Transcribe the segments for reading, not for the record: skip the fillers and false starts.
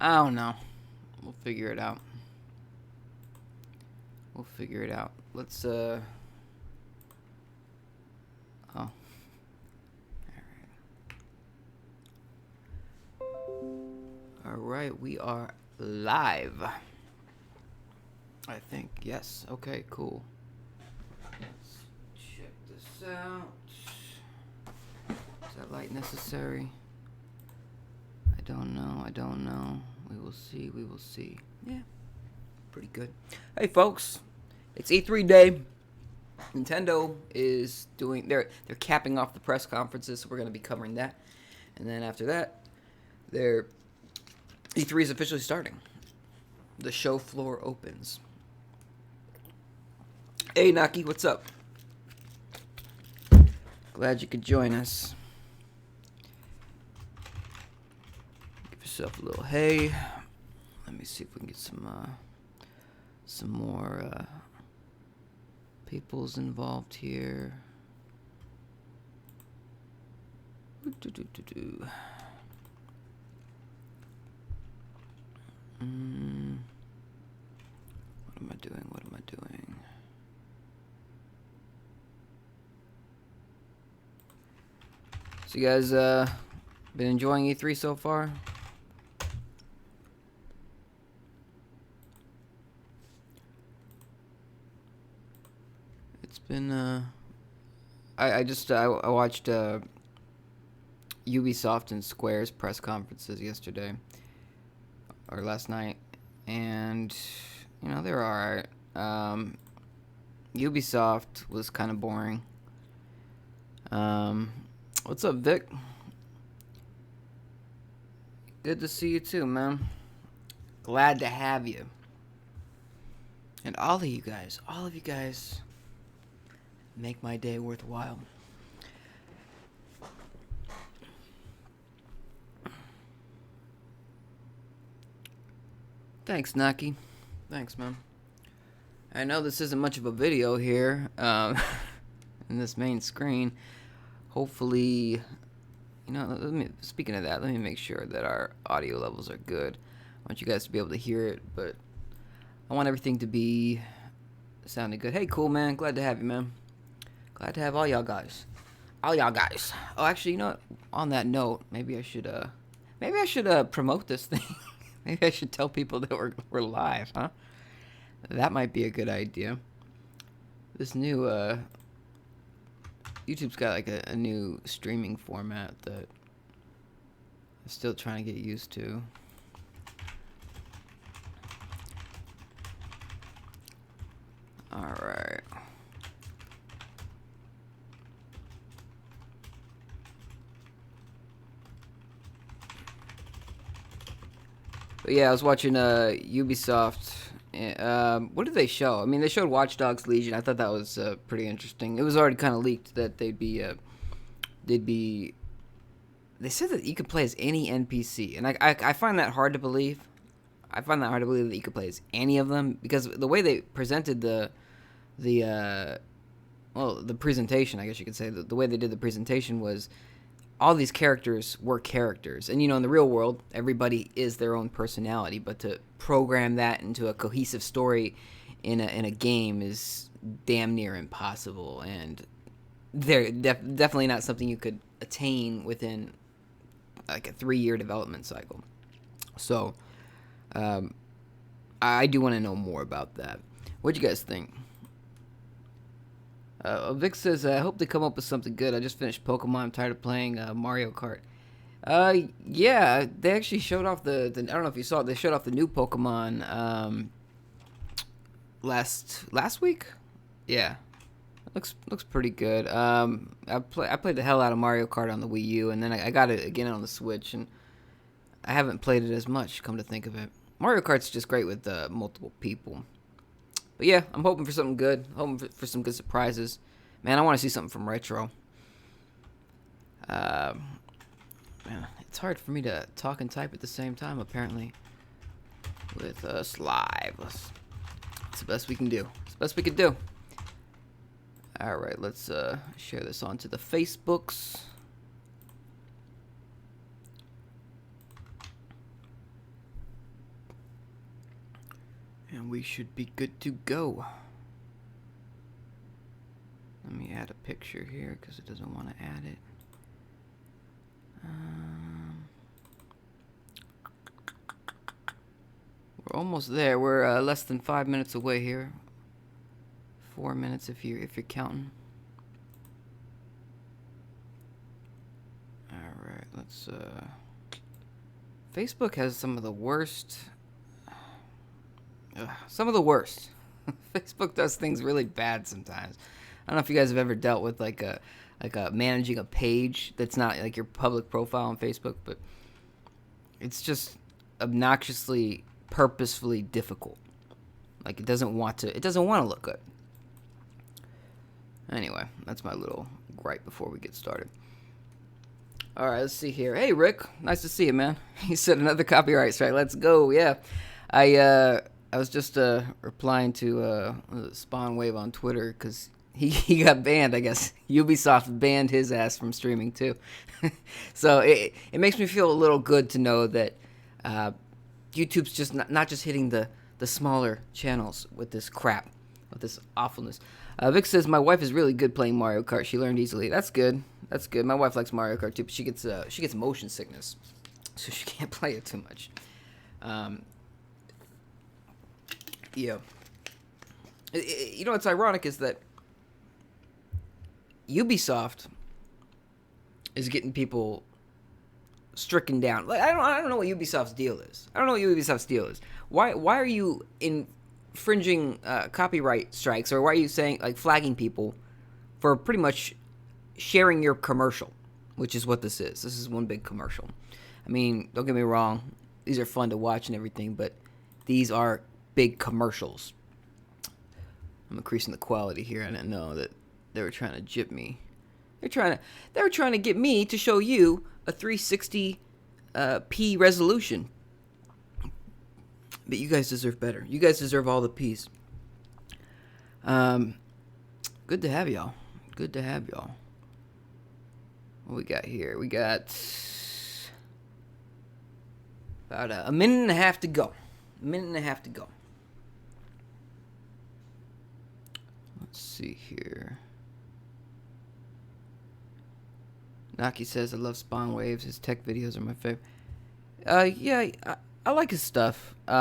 I don't know. We'll figure it out. Let's Oh. Alright, we are live. I think, yes. Okay, cool. Let's check this out. Is that light necessary? I don't know. We will see. Yeah, pretty good. Hey folks, it's E3 day. Nintendo is doing, they're capping off the press conferences, so we're going to be covering that. And then after that, their E3 is officially starting. The show floor opens. Hey Naki, what's up? Glad you could join us. Give yourself a little hey. Let me see if we can get some more people's involved here. What am I doing? So you guys been enjoying E3 so far? It's been I watched Ubisoft and Square's press conferences yesterday or last night, and you know, they were alright. Ubisoft was kind of boring. What's up, Vic? Good to see you too, man. Glad to have you. And all of you guys make my day worthwhile. Thanks, Naki. Thanks, man. I know this isn't much of a video here in this main screen. Hopefully, you know, speaking of that, let me make sure that our audio levels are good. I want you guys to be able to hear it, but I want everything to be sounding good. Hey, cool, man. Glad to have you, man. Glad to have all y'all guys. Oh, actually, you know what? On that note, maybe I should promote this thing. Maybe I should tell people that we're live, huh? That might be a good idea. This new YouTube's got like a new streaming format that I'm still trying to get used to. Alright. But yeah, I was watching Ubisoft. What did they show? I mean, they showed Watch Dogs Legion. I thought that was pretty interesting. It was already kind of leaked that they'd be. They said that you could play as any NPC, and I find that hard to believe. I find that hard to believe that you could play as any of them, because the way they presented the presentation, I guess you could say, the way they did the presentation was all these characters were characters. And, you know, in the real world, everybody is their own personality. But to program that into a cohesive story in a game is damn near impossible. And they're definitely not something you could attain within, like, a 3-year development cycle. So, I do want to know more about that. What'd you guys think? Vic says, I hope they come up with something good. I just finished Pokemon. I'm tired of playing Mario Kart. Yeah, they actually showed off the I don't know if you saw it. They showed off the new Pokemon last week. Yeah, looks pretty good. I played the hell out of Mario Kart on the Wii U, and then I got it again on the Switch, and I haven't played it as much. Come to think of it, Mario Kart's just great with multiple people. But yeah, I'm hoping for something good. Hoping for some good surprises. Man, I want to see something from Retro. Man, it's hard for me to talk and type at the same time, apparently, with us live. It's the best we can do. It's the best we could do. Alright, let's share this onto the Facebooks. And we should be good to go. Let me add a picture here because it doesn't want to add it. We're almost there. We're less than 5 minutes away here. 4 minutes if you're counting. All right, let's. Facebook has some of the worst. Some of the worst. Facebook does things really bad sometimes. I don't know if you guys have ever dealt with like a managing a page that's not like your public profile on Facebook, but it's just obnoxiously, purposefully difficult. Like it doesn't want to look good. Anyway, that's my little gripe before we get started. All right, let's see here. Hey, Rick, nice to see you, man. He said another copyright strike. Let's go. Yeah, I was just replying to Spawn Wave on Twitter because he got banned. I guess Ubisoft banned his ass from streaming too. So it makes me feel a little good to know that YouTube's just not just hitting the smaller channels with this crap, with this awfulness. Vic says my wife is really good playing Mario Kart. She learned easily. That's good. That's good. My wife likes Mario Kart too, but she gets motion sickness, so she can't play it too much. Yeah. You know what's ironic is that Ubisoft is getting people stricken down. Like I don't know what Ubisoft's deal is. Why are you infringing copyright strikes, or why are you saying like flagging people for pretty much sharing your commercial, which is what this is. This is one big commercial. I mean, don't get me wrong, these are fun to watch and everything, but these are big commercials. I'm increasing the quality here. I didn't know that they were trying to jip me. They were trying to get me to show you a 360p resolution. But you guys deserve better. You guys deserve all the P's. Good to have y'all. Good to have y'all. What we got here? We got about a minute and a half to go. Let's see here. Naki says, I love Spawn Waves. His tech videos are my favorite. Yeah, I like his stuff. He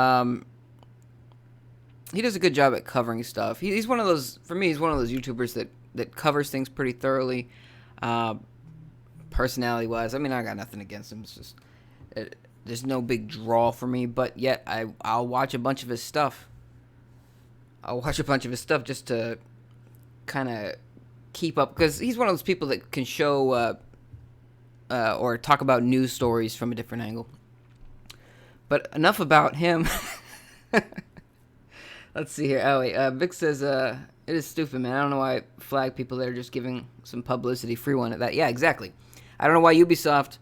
does a good job at covering stuff. He's one of those, for me, he's one of those YouTubers that covers things pretty thoroughly. Personality-wise, I mean, I got nothing against him. It's just, there's no big draw for me, but yet I'll watch a bunch of his stuff. Just to kind of keep up, because he's one of those people that can show or talk about news stories from a different angle. But enough about him. Let's see here. Oh, wait. Vic says, it is stupid, man. I don't know why I flag people that are just giving some publicity, free one at that. Yeah, exactly. I don't know why Ubisoft...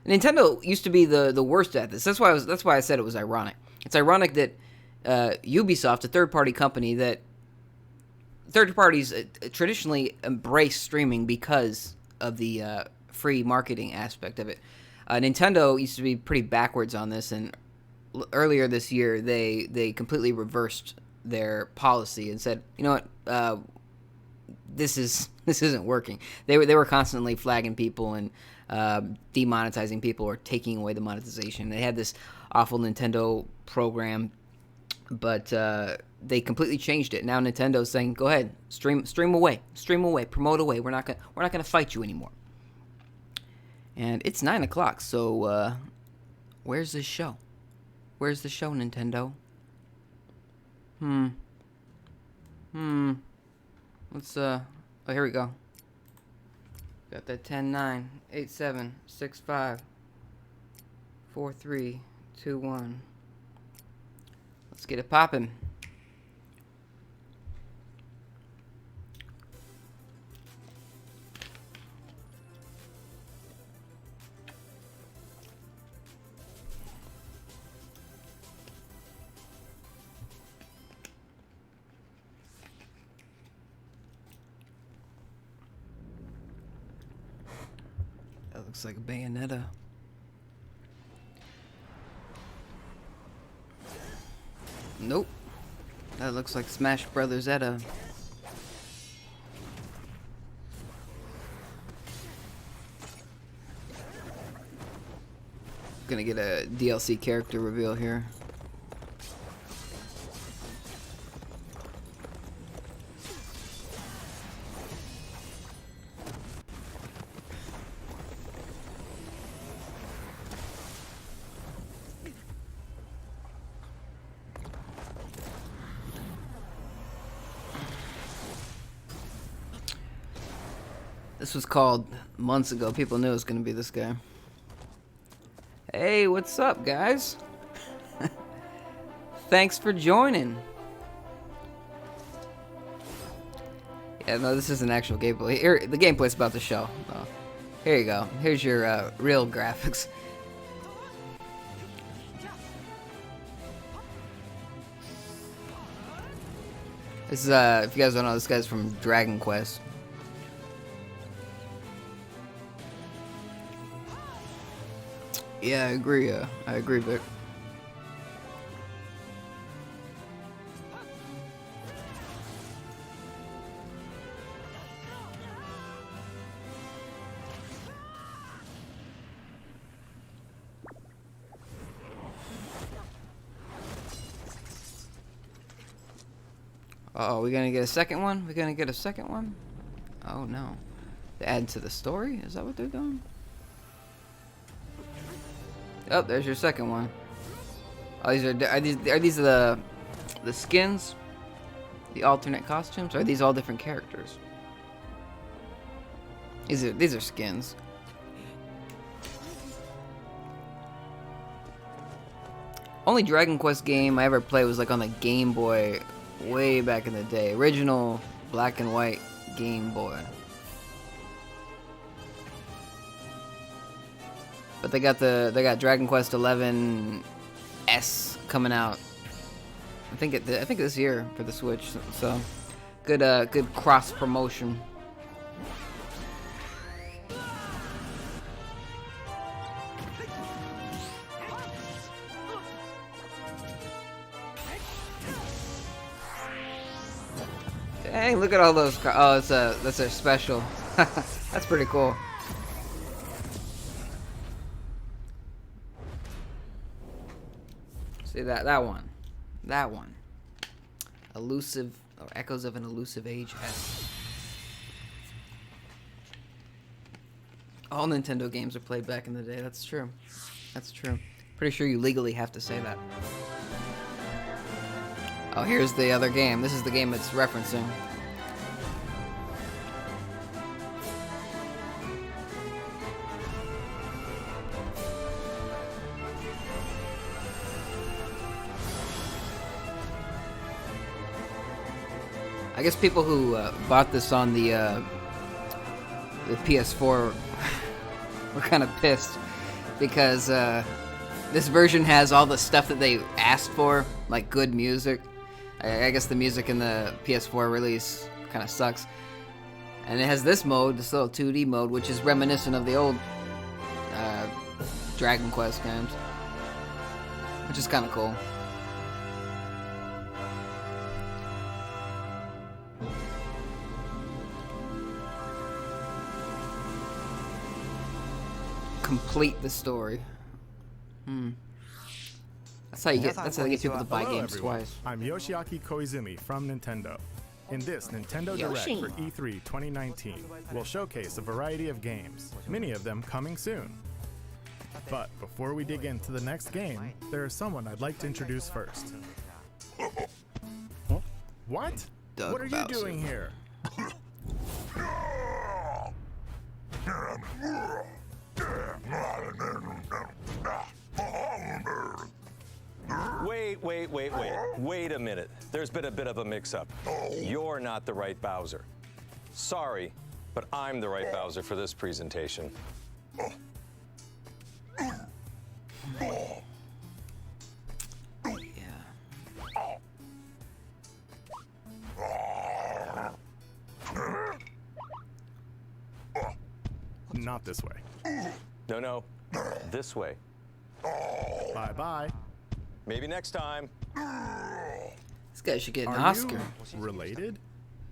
Nintendo used to be the worst at this. That's why I said it was ironic. It's ironic that Ubisoft, a third-party company that... Third parties traditionally embrace streaming because of the free marketing aspect of it. Nintendo used to be pretty backwards on this, and earlier this year they completely reversed their policy and said, you know what, this isn't working. They were constantly flagging people and demonetizing people or taking away the monetization. They had this awful Nintendo program, but they completely changed it. Now Nintendo's saying, go ahead, stream away, promote away. We're not gonna fight you anymore. And it's 9 o'clock, so where's this show? Where's the show, Nintendo? Let's oh, here we go. Got that 10, 9, 8, 7, 6, 5, 4, 3, 2, 1. Let's get it poppin'. That looks like a Bayonetta. Nope. That looks like Smash Brothers Etta. Gonna get a DLC character reveal here. This was called months ago. People knew it was gonna be this guy. Hey, what's up, guys? Thanks for joining. Yeah, no, this is an actual gameplay. Here, the gameplay's about to show. Oh, here you go. Here's your real graphics. This is, if you guys don't know, this guy's from Dragon Quest. Yeah, I agree. I agree, Vic. Oh, we gonna get a second one? We gonna get a second one? Oh no. To add to the story? Is that what they're doing? Oh, there's your second one. Oh, are these the skins? The alternate costumes? Or are these all different characters? These are skins. Only Dragon Quest game I ever played was like on the Game Boy way back in the day. Original black and white Game Boy. But they got Dragon Quest 11 S coming out. I think this year for the Switch. So good cross promotion. Dang, look at all those. Oh, that's a special. That's pretty cool. See that one. Elusive, or Echoes of an Elusive Age S. All Nintendo games are played back in the day. That's true. That's true. Pretty sure you legally have to say that. Oh, here's the other game. This is the game it's referencing. I guess people who bought this on the PS4 were kind of pissed because this version has all the stuff that they asked for, like good music. I guess the music in the PS4 release kind of sucks. And it has this mode, this little 2D mode, which is reminiscent of the old Dragon Quest games, which is kind of cool. Complete the story. That's how you get people to buy games twice. I'm Yoshiaki Koizumi from Nintendo. In this Nintendo Direct for E3 2019, we'll showcase a variety of games, many of them coming soon. But before we dig into the next game, there is someone I'd like to introduce first. What? Doug what are Bowser. You doing here? Wait a minute. There's been a bit of a mix-up. You're not the right Bowser. Sorry, but I'm the right Bowser for this presentation. Not this way. No, this way. Bye-bye. Maybe next time. This guy should get an Are Oscar. you related?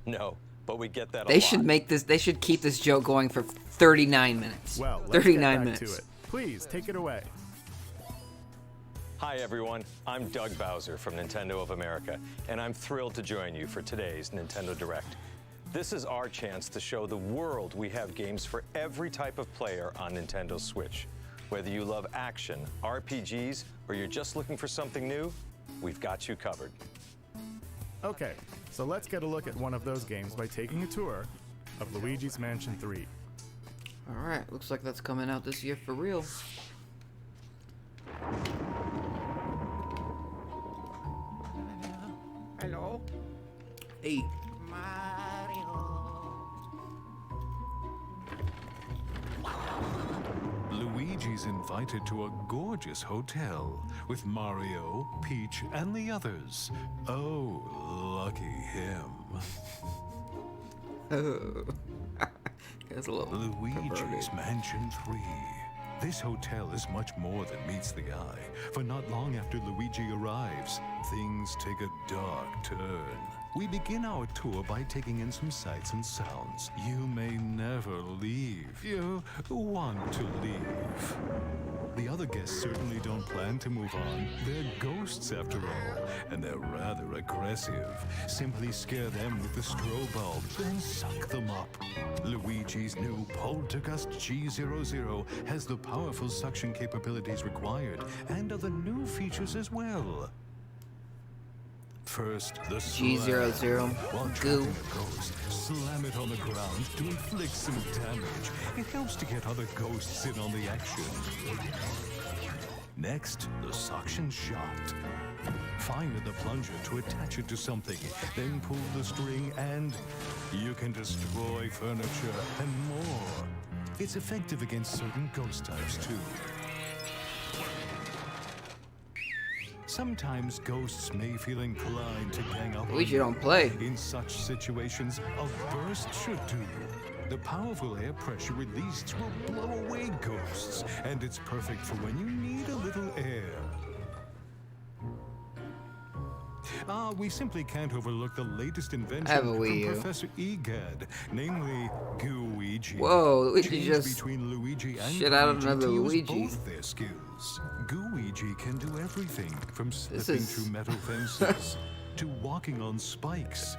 No, but we get that a They lot. should make this. They should keep this joke going for 39 minutes. Well, let's 39 get back minutes. to it. Please take it away. Hi, everyone. I'm Doug Bowser from Nintendo of America, and I'm thrilled to join you for today's Nintendo Direct. This is our chance to show the world we have games for every type of player on Nintendo Switch. Whether you love action, RPGs, or you're just looking for something new, we've got you covered. Okay, so let's get a look at one of those games by taking a tour of Luigi's Mansion 3. All right, looks like that's coming out this year for real. Hello? Hey. Luigi's invited to a gorgeous hotel with Mario, Peach, and the others. Oh, lucky him. Oh. That's a little Luigi's perverted. Mansion 3. This hotel is much more than meets the eye, for not long after Luigi arrives, things take a dark turn. We begin our tour by taking in some sights and sounds. You may never leave. You want to leave. The other guests certainly don't plan to move on. They're ghosts after all, and they're rather aggressive. Simply scare them with the strobe bulb, then suck them up. Luigi's new Poltergust G00 has the powerful suction capabilities required, and other new features as well. First, the G00, slam. While goo. trapping a ghost, slam it on the ground to inflict some damage. It helps to get other ghosts in on the action. Next, the suction shot. Find the plunger to attach it to something, then pull the string and you can destroy furniture and more. It's effective against certain ghost types too. Sometimes ghosts may feel inclined to gang up on Luigi don't play. In such situations, a burst should do. The powerful air pressure released will blow away ghosts, and it's perfect for when you need a little air. We simply can't overlook the latest invention I have a from Wii U. Professor Egad, namely Gooigi. Whoa, Luigi Change just between Luigi and shit out of Luigi another to use Luigi. both their skills. Gooigi can do everything from This slipping is- through metal fences to walking on spikes.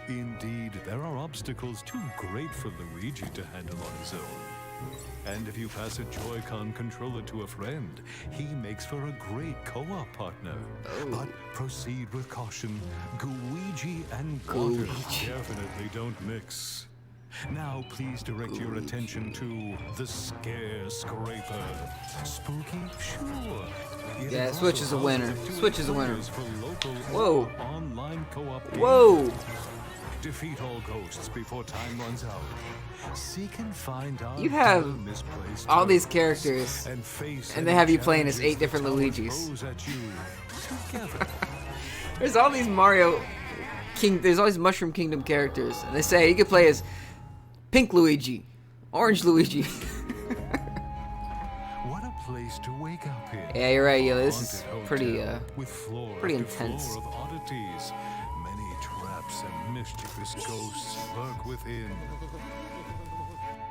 Indeed, there are obstacles too great for Luigi to handle on his own. And if you pass a Joy-Con controller to a friend, he makes for a great co-op partner. Oh. But proceed with caution. Gooigi and water Gooigi. definitely don't mix. Now, please direct your attention to the Scare Scraper. Spooky? Sure. It Yeah, is Switch also is a winner. offered to Switch is a winner. players for local Whoa. or online co-op games. Whoa! Defeat all ghosts before time runs out. Seek and find our You have dear misplaced all these ghosts characters, and face and they any have you playing as challenges 8 different the tower Luigis. throws at you together. There's all these there's all these Mushroom Kingdom characters, and they say you can play as Pink Luigi, Orange Luigi. What a place to wake up in. Yeah, you're right, yo. This is Haunted pretty, hotel with floor pretty after intense. floor of oddities. Many traps and mischievous ghosts lurk within.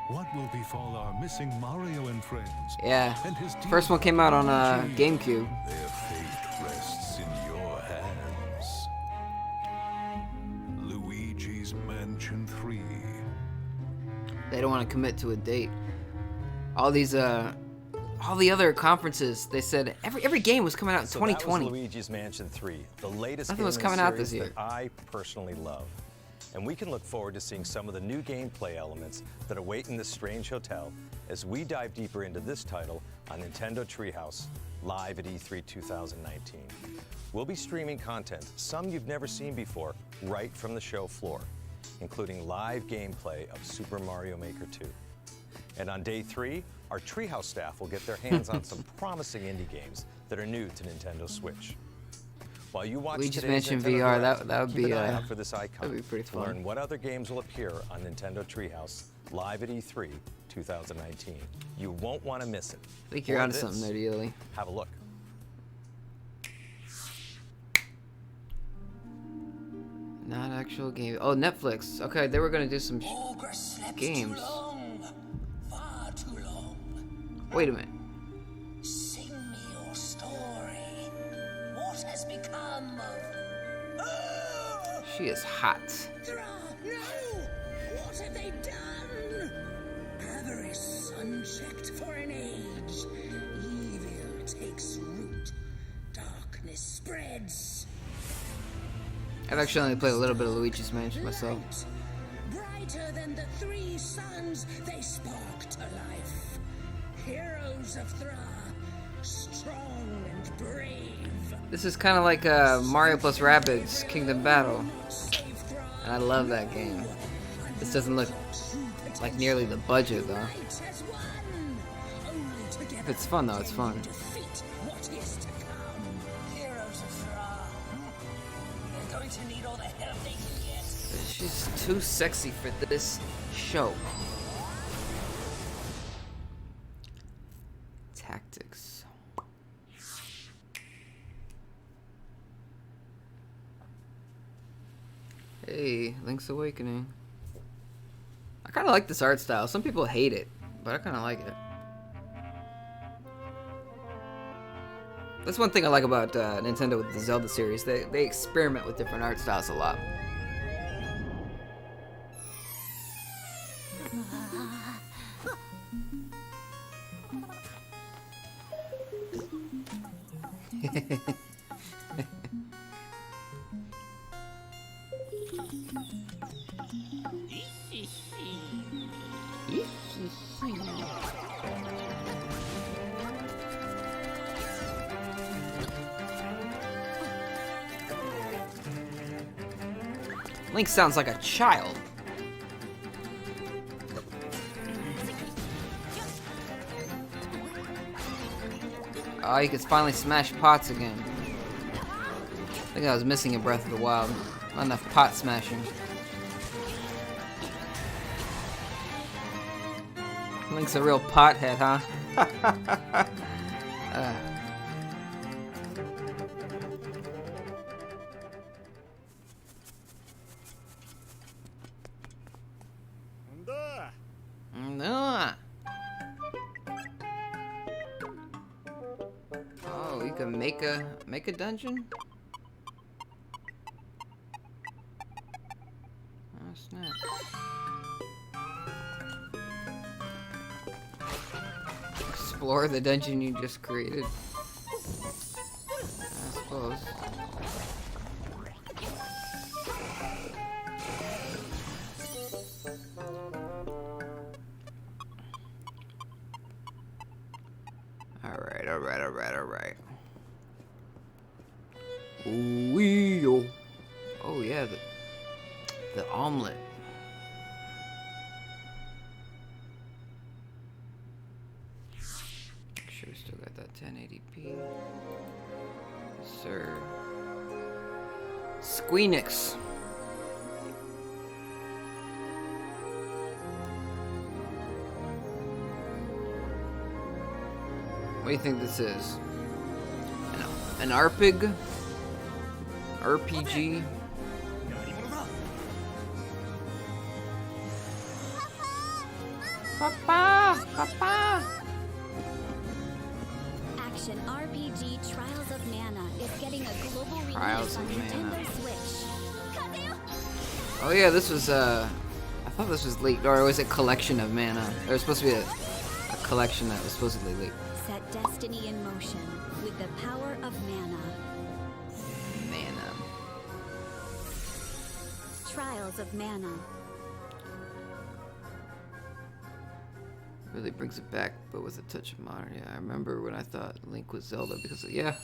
What will befall our missing Mario and friends? Yeah. And his dear First one came out on Luigi? GameCube. Their fate rests in your hands. Luigi's Mansion 3. They don't want to commit to a date. All these, all the other conferences, they said every game was coming out in So 2020. that was Luigi's Mansion 3, the latest Nothing game was in coming the out this series year. that I personally love. And we can look forward to seeing some of the new gameplay elements that await in this strange hotel as we dive deeper into this title on Nintendo Treehouse, live at E3 2019. We'll be streaming content, some you've never seen before, right from the show floor, including live gameplay of Super Mario Maker 2. And on day 3, our Treehouse staff will get their hands on some promising indie games that are new to Nintendo Switch. While you watch Luigi's today's Mansion Nintendo VR, Direct, that would keep be, an eye out for this icon that'd be pretty to fun. learn what other games will appear on Nintendo Treehouse live at E3 2019. You won't want to miss it. I think you're Or onto this. something there, Dealey. Have a look. actual game. Oh, Netflix. Okay, they were gonna do some games. Far too long. Wait a minute. Sing me your story. What has become of... She is hot. Thra, no! What have they done? Avarice unchecked for an age. Evil takes root. Darkness spreads. I've actually only played a little bit of Luigi's Mansion myself. Brighter than the 3 suns, they spark to life. Heroes of Thra, strong and brave. This is kind of like Mario plus Rabbids Kingdom Battle. And I love that game. This doesn't look like nearly the budget though. If it's fun though, it's fun. She's too sexy for this show. Tactics. Hey, Link's Awakening. I kind of like this art style. Some people hate it, but I kind of like it. That's one thing I like about Nintendo with the Zelda series. They experiment with different art styles a lot. Link sounds like a child. Oh, you can finally smash pots again. I think I was missing in Breath of the Wild. Not enough pot smashing. Link's a real pothead, huh? No. Oh, you can make a dungeon? Oh snap. Explore the dungeon you just created. I suppose. Alright. Ooh-wee-oh. Oh yeah, the omelet. Make sure we still got that 1080p. Yes, sir. Squeenix. What do you think this is? An RPG? RPG? Papa! Papa! Action RPG Trials of Mana is getting a global Trials release on of Mana. Nintendo Switch. Oh yeah, this was I thought this was leaked, or was it Collection of Mana? There was supposed to be a collection that was supposedly leaked. Set destiny in motion with the power of mana. Mana. Trials of Mana. Really brings it back, but with a touch of modern. Yeah, I remember when I thought Link was Zelda because of, yeah,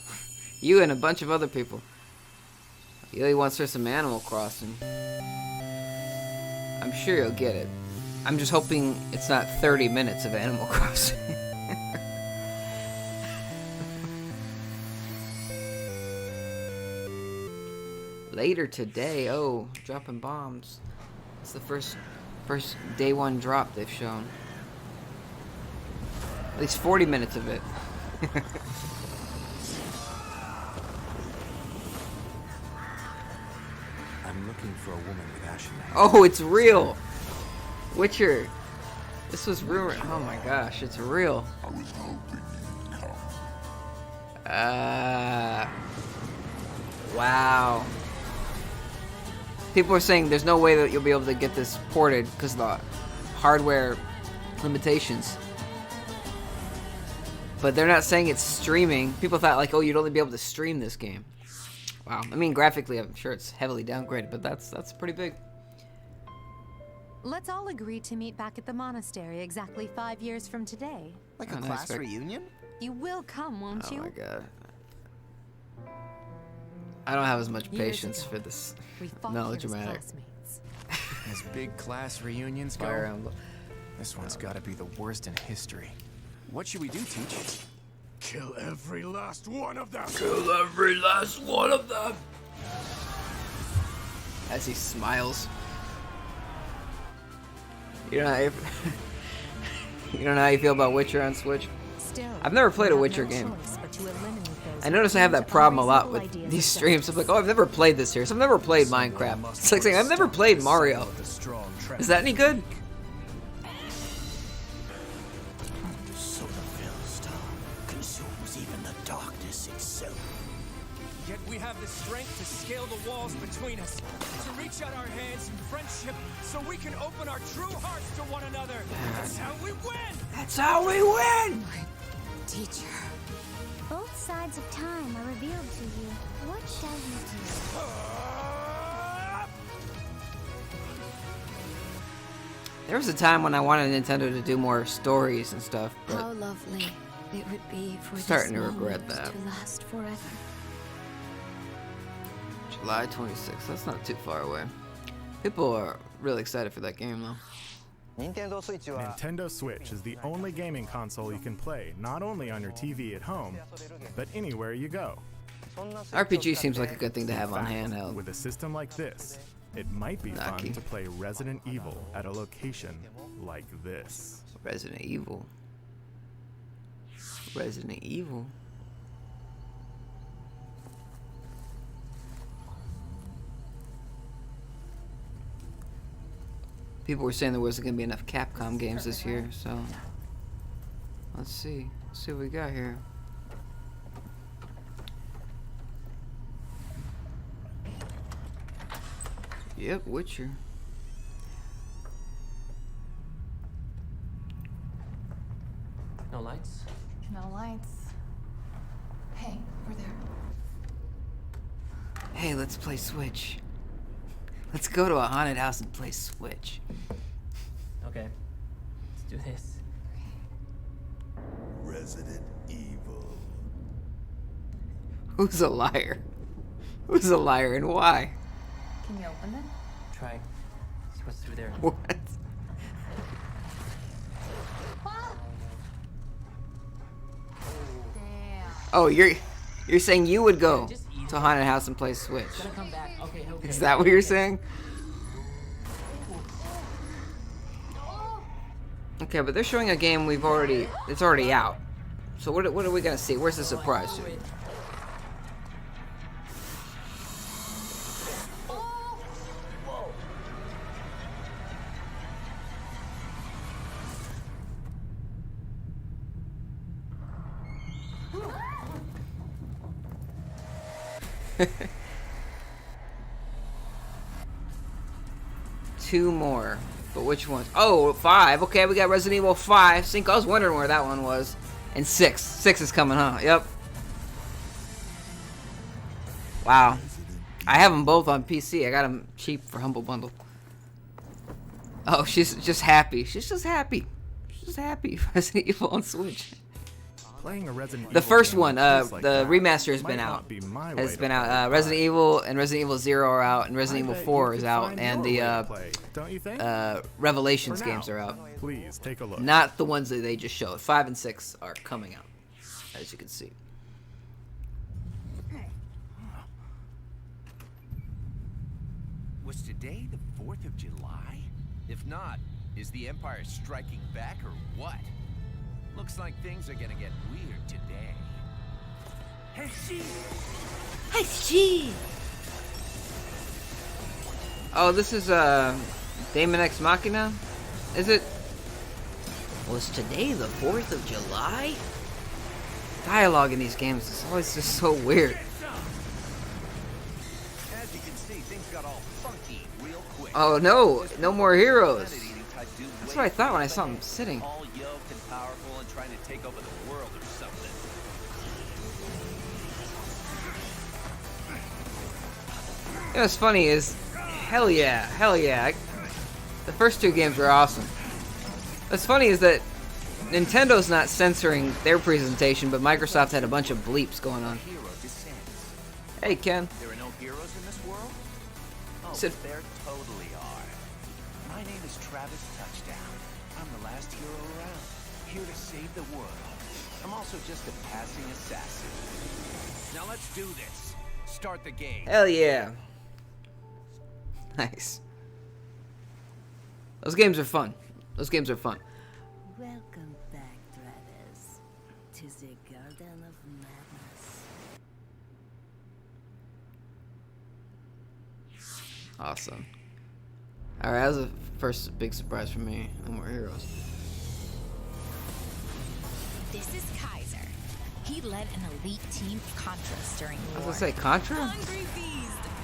you and a bunch of other people. He really wants her some Animal Crossing. I'm sure you'll get it. I'm just hoping it's not 30 minutes of Animal Crossing. Later today, oh, dropping bombs. It's the first day one drop they've shown. At least 40 minutes of it. I'm looking for a woman with ashen hair. Oh, it's real. Witcher. This was rumored. Oh my gosh, it's real. Wow. People are saying there's no way that you'll be able to get this ported because of the hardware limitations. But they're not saying it's streaming. People thought like, oh, you'd only be able to stream this game. Wow. I mean, graphically, I'm sure it's heavily downgraded, but that's pretty big. Let's all agree to meet back at the monastery exactly 5 years from today. Like a class reunion? You will come, won't you? Oh my god. I don't have as much patience for this melodramatic. As big class reunions go, this one's gotta be the worst in history. What should we do, Teach? Kill every last one of them! Kill every last one of them! As he smiles. You don't know how you feel about Witcher on Switch? I've never played a Witcher game. I notice I have that problem a lot with these streams. I'm like, oh, I've never played this here. So I've never played Minecraft. It's like saying, I've never played Mario. Is that any good? So the Philistine consumes even the darkness itself. Yet we have the strength to scale the walls between us, to reach out our hands in friendship so we can open our true hearts to one another. That's how we win! That's how we win! Teacher. Both sides of time are revealed to you. What shall you do? There was a time when I wanted Nintendo to do more stories and stuff, but how lovely it would be for starting this to regret moment that. to last forever. July 26th, that's not too far away. People are really excited for that game though. Nintendo Switch is the only gaming console you can play not only on your TV at home, but anywhere you go. RPG seems like a good thing to have on handheld. With a system like this, it might be fun to play Resident Evil at a location like this. Resident Evil. Resident Evil. People were saying there wasn't going to be enough Capcom games this year, so let's see. Let's see what we got here. Yep, Witcher. No lights? No lights. Hey, we're there. Hey, let's play Switch. Let's go to a haunted house and play Switch. Okay. Let's do this. Resident Evil. Who's a liar? Who's a liar and why? Can you open it? Try. See what's through there. What? Oh, you're saying you would go to a haunted house and play Switch? Okay, okay. Is that what you're saying? Okay, but they're showing a game it's already out. So what are we gonna see? Where's the surprise to it? Two more. But which ones? Oh, 5. Okay, we got Resident Evil 5. I was wondering where that one was. And 6. 6 is coming, huh? Yep. Wow. I have them both on PC. I got them cheap for Humble Bundle. Oh, she's just happy. She's just happy. She's just happy. Resident Evil on Switch. Playing a Resident The Evil first game one, like the that remaster has might been not out. be my Has way been to out. play Resident Evil and Resident Evil 0 are out, and Resident Evil bet 4 you is could out, find and your way to the play, don't you think? Revelations For now, games are out. Please take a look. Not the ones that they just showed. 5 and 6 are coming out, as you can see. Was today the 4th of July? If not, is the Empire striking back or what? Looks like things are gonna get weird today. Hey, she! Hey, she! Oh, this is Daemon X Machina? Is it? Was today the 4th of July? Dialogue in these games is always just so weird. As you can see, things got all funky real quick. Oh no, no more heroes. That's what I thought when I saw him sitting. All yoked and powerful and trying to take over the world or something. You know what's funny is, hell yeah. The first 2 games were awesome. What's funny is that Nintendo's not censoring their presentation, but Microsoft had a bunch of bleeps going on. Hey, Ken. There are no heroes in this world? Oh, there totally are. My name is Travis Touchdown. I'm the last hero around, here to save the world. I'm also just a passing assassin. Now let's do this. Start the game. Hell yeah. Nice. Those games are fun. Welcome back, Travis, to the Garden of Madness. Awesome. Alright, that was the first big surprise for me. No more heroes. This is Kaiser. He led an elite team of Contras during the war. I was gonna say Contra? Hungry Beast.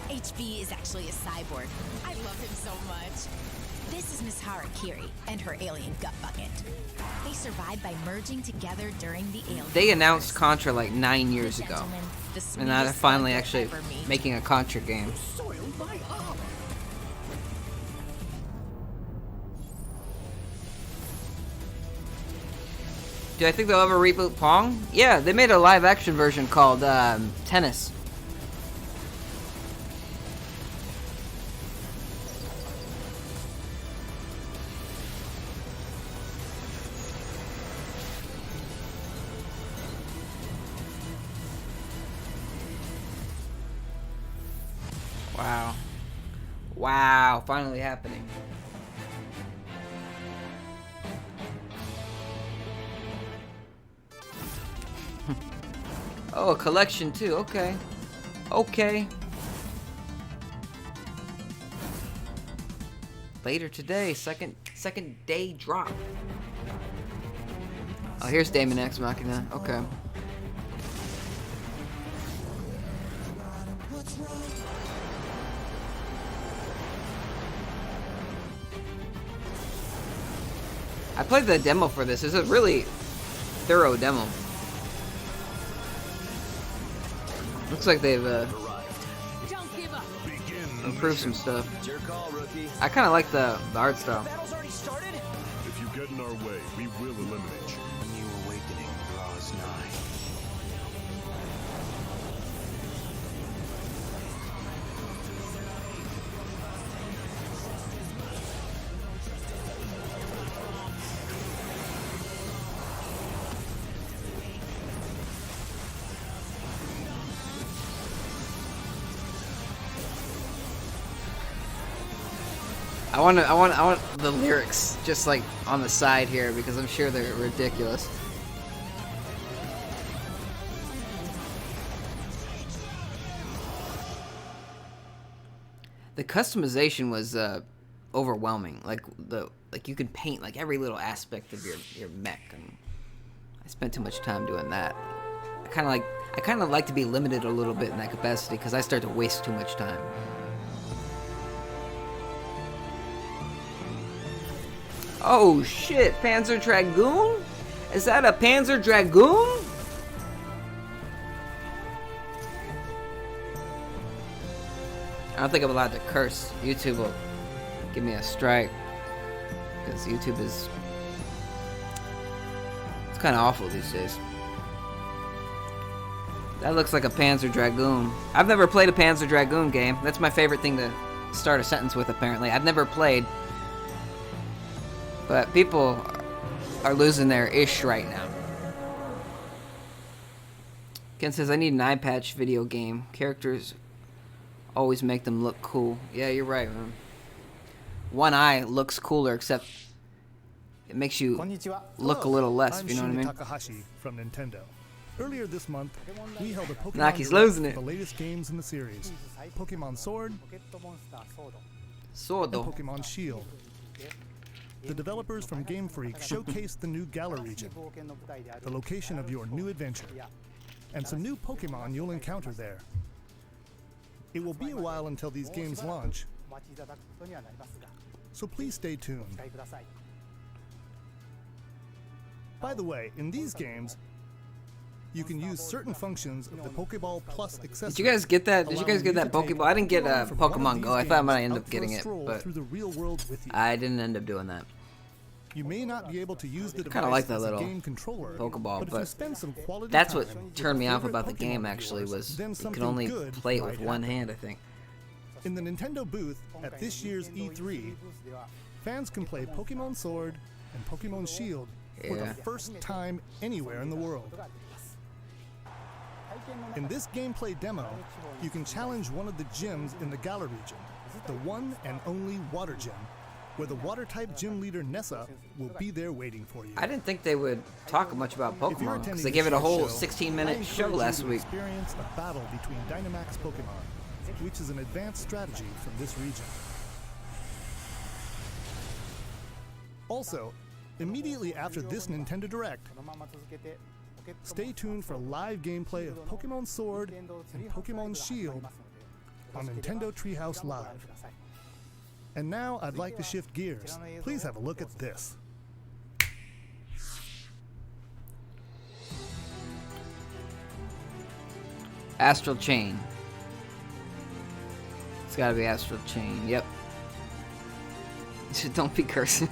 HB is actually a cyborg. I love him so much. This is Miss Harakiri and her alien gut bucket. They survived by merging together during the alien. They announced Contra like 9 years ago. And now they're finally actually making a Contra game. Do I think they'll ever reboot Pong? Yeah, they made a live action version called Tennis. Wow. Wow, finally happening. Oh, a collection too. Okay. Okay. Later today, second day drop. Oh, here's Daemon X Machina. Okay. I played the demo for this. It's a really thorough demo. Looks like they've improved some stuff. I kind of like the art style. If you get in our way, we will eliminate you. A new awakening draws nigh. I want the lyrics just like on the side here because I'm sure they're ridiculous. The customization was overwhelming. Like you could paint like every little aspect of your mech, and I spent too much time doing that. I kind of like to be limited a little bit in that capacity because I start to waste too much time. Oh shit, Panzer Dragoon? Is that a Panzer Dragoon? I don't think I'm allowed to curse. YouTube will give me a strike. Because YouTube is... it's kind of awful these days. That looks like a Panzer Dragoon. I've never played a Panzer Dragoon game. That's my favorite thing to start a sentence with, apparently. I've never played. But people are losing their ish right now. Ken says, I need an eye patch video game. Characters always make them look cool. Yeah, you're right, man. One eye looks cooler, except it makes you look a little less, if you know what I mean? Takahashi from Nintendo. Earlier this month, we held a Pokemon Naki's Direct losing for it. the latest games in the series, Pokemon Sword Sword, and Pokemon Shield. The developers from Game Freak showcased the new Galar region, the location of your new adventure, and some new Pokemon you'll encounter there. It will be a while until these games launch, so please stay tuned. By the way, in these games, you can use certain functions of the Pokeball Plus accessory. Did you guys get that? Did you guys get that Pokeball? I didn't get Pokemon Go. I thought I might end up getting it, but I didn't end up doing that. You may not be able to use the Kind of like that device as a little game controller, Pokeball, but if you spend some quality that's time what with turned me your off favorite about the game. Pokemon Actually, viewers, was then you could something only good play it with might one happen. hand. I think. In the Nintendo booth at this year's E3, fans can play Pokemon Sword and Pokemon Shield for the first time anywhere in the world. In this gameplay demo, you can challenge one of the gyms in the Galar region, the one and only Water Gym, where the Water-type gym leader Nessa will be there waiting for you. I didn't think they would talk much about If you're Pokemon because attending they this gave it a whole show, 16-minute I show encourage you last to week. Experience a battle between Dynamax Pokemon, which is an advanced strategy from this region. Also, immediately after this Nintendo Direct, stay tuned for live gameplay of Pokemon Sword and Pokemon Shield on Nintendo Treehouse Live. And now I'd like to shift gears. Please have a look at this. Astral Chain. It's gotta be Astral Chain. Yep. Don't be cursing.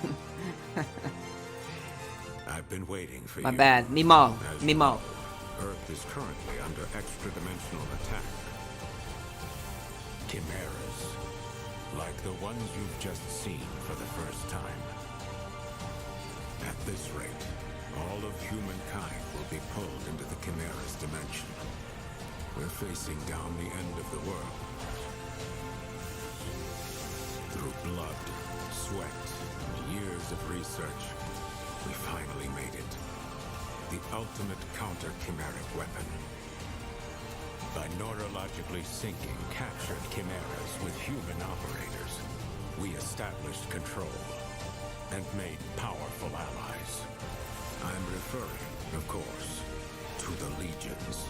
I've been waiting for My you. bad. Mimo. As Mimo. you know, Earth is currently under extra-dimensional attack. Chimeras, like the ones you've just seen for the first time. At this rate, all of humankind will be pulled into the Chimera's dimension. We're facing down the end of the world. Through blood, sweat, and years of research, we finally made it. The ultimate counter-chimeric weapon. By neurologically syncing captured chimeras with human operators, we established control and made powerful allies. I'm referring, of course, to the Legions.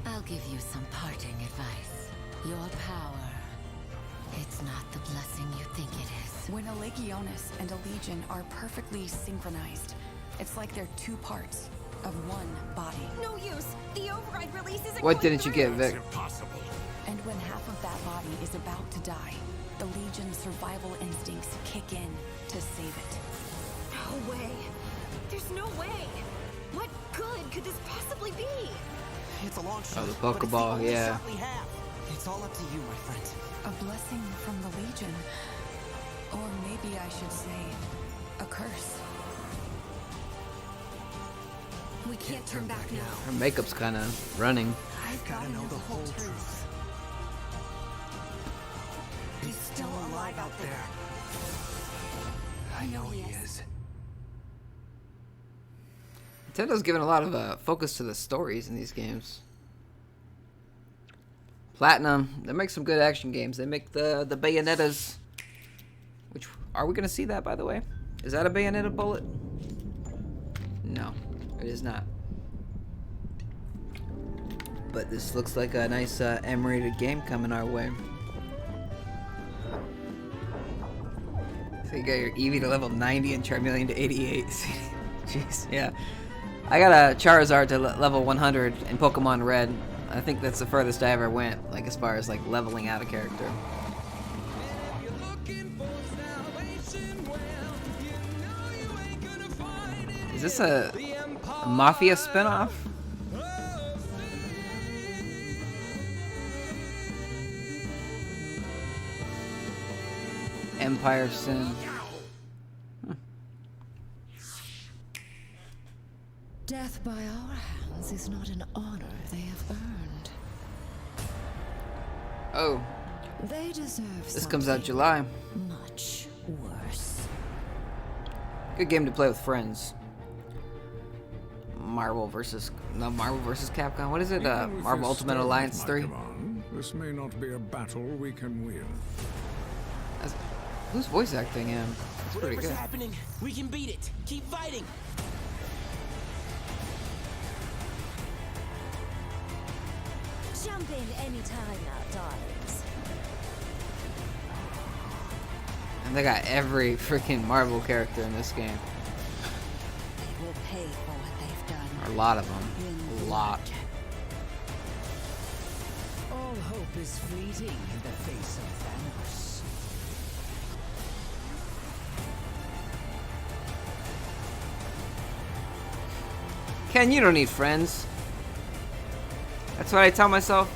I'll give you some parting advice. Your power, it's not the blessing you think it is. When a Legionis and a Legion are perfectly synchronized, it's like they're two parts of one body. No use. The override release isn't What going didn't you get, Vic? Impossible. And when half of that body is about to die, the Legion's survival instincts kick in to save it. No way. There's no way. What good could this possibly be? It's a long shot. Oh, the but it's Pokeball, only yeah. shot we have. It's all up to you, my friend. A blessing from the Legion. Or maybe I should say, a curse. We can't turn back now. Her makeup's kind of running. I've got to know the whole truth. He's still alive out there. I know he is. Nintendo's giving a lot of focus to the stories in these games. Platinum, they make some good action games. They make the Bayonettas. Which, are we going to see that, by the way? Is that a Bayonetta bullet? No, it is not. But this looks like a nice M-rated game coming our way. So you got your Eevee to level 90 and Charmeleon to 88. Jeez, yeah. I got a Charizard to level 100 in Pokemon Red. I think that's the furthest I ever went, like as far as like leveling out a character. Is this a Mafia spinoff? Empire of Sin. Death by our hands is not an honor they have earned. Oh. They deserve This comes out July. much worse. Good game to play with friends. Marvel versus Capcom. What is it? Marvel Ultimate Alliance 3. This may not be a battle we can win. Who's voice acting him? That's pretty Whatever's good. happening, we can beat it. Keep fighting. Jump in anytime now, darlings. And they got every freaking Marvel character in this game. They will pay for what they've done. A lot of them. A lot. All hope is fleeting in the face of Thanos. Ken, you don't need friends. That's what I tell myself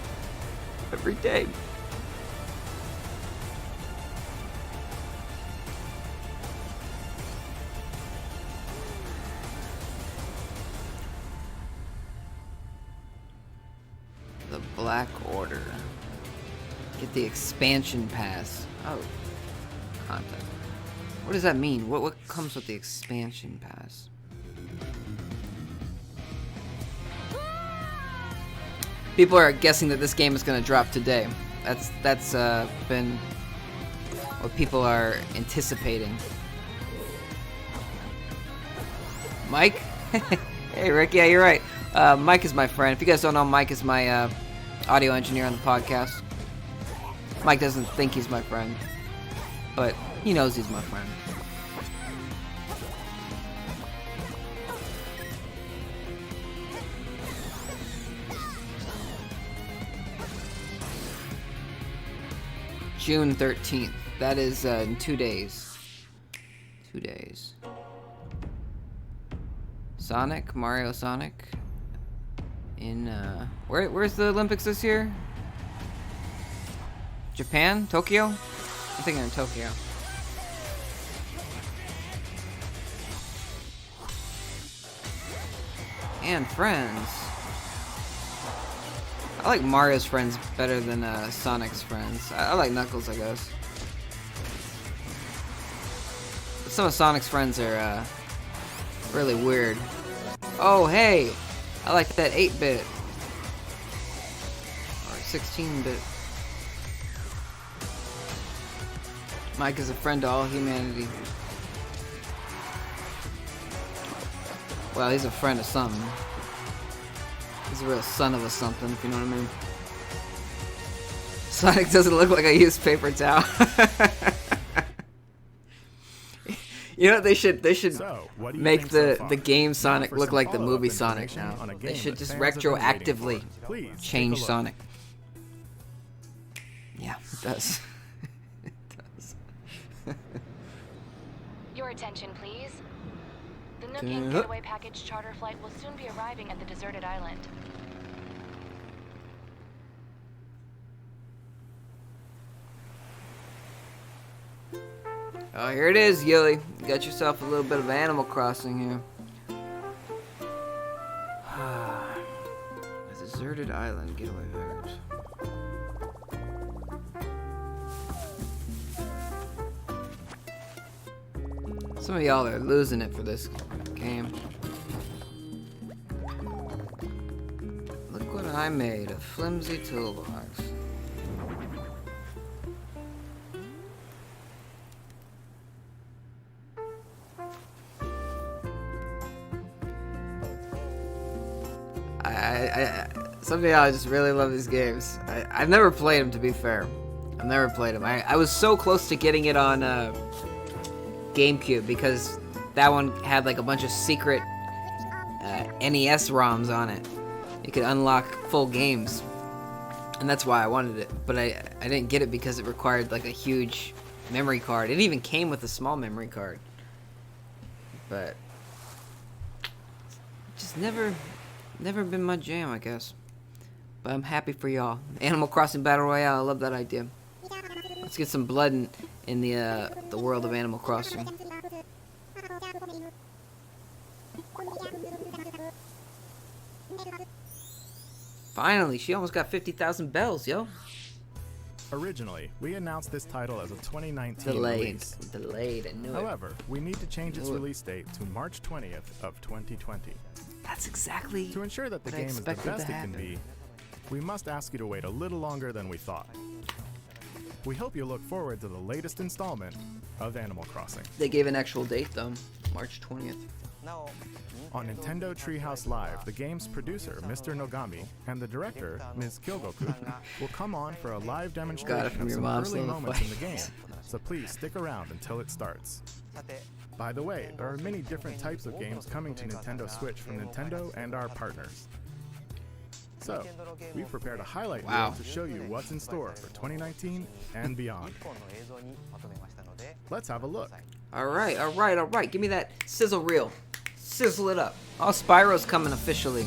every day. The Black Order. Get the expansion pass. Oh. Content. What does that mean? What comes with the expansion pass? People are guessing that this game is going to drop today. That's been what people are anticipating. Mike? Hey, Rick. Yeah, you're right. Mike is my friend. If you guys don't know, Mike is my audio engineer on the podcast. Mike doesn't think he's my friend, but he knows he's my friend. June 13th. That is in 2 days. 2 days. Mario Sonic. In where's the Olympics this year? Japan? Tokyo? I think they're in Tokyo. And friends. I like Mario's friends better than Sonic's friends. I like Knuckles, I guess. But some of Sonic's friends are really weird. Oh, hey! I like that 8-bit. Or 16-bit. Mike is a friend to all humanity. Well, he's a friend of something. He's a real son of a something, if you know what I mean. Sonic doesn't look like a used paper towel. You know what they should make the game Sonic look like the movie Sonic now. They should just retroactively change Sonic. Yeah, it does. It does. Your attention, please. The Nook Inc. Getaway Package charter flight will soon be arriving at the deserted island. Oh, here it is, Yuli. You got yourself a little bit of Animal Crossing here. A deserted island getaway package. Some of y'all are losing it for this game. Look what I made, a flimsy toolbox. Some of y'all just really love these games. I've never played them, to be fair. I've never played them. I was so close to getting it on GameCube because that one had like a bunch of secret NES ROMs on it. You could unlock full games, and that's why I wanted it. But I didn't get it because it required like a huge memory card. It even came with a small memory card, but just never been my jam, I guess. But I'm happy for y'all. Animal Crossing Battle Royale, I love that idea. Let's get some blood in the world of Animal Crossing. Finally, she almost got 50,000 bells, yo. Originally, we announced this title as a 2019 release. Delayed, I knew it. However, we need to change its release date to March 20th of 2020. That's exactly to ensure that the game is the best it can be. we must ask you to wait a little longer than we thought. We hope you look forward to the latest installment of Animal Crossing. They gave an actual date though, March 20th. On Nintendo Treehouse Live, the game's producer, Mr. Nogami, and the director, Ms. Kyogoku, will come on for a live demonstration of some early moments in the game, so please stick around until it starts. By the way, there are many different types of games coming to Nintendo Switch from Nintendo and our partners. So, we've prepared a highlight reel to show you what's in store for 2019 and beyond. Let's have a look. Alright, alright, alright. Give me that sizzle reel. Sizzle it up. Oh, Spyro's coming officially.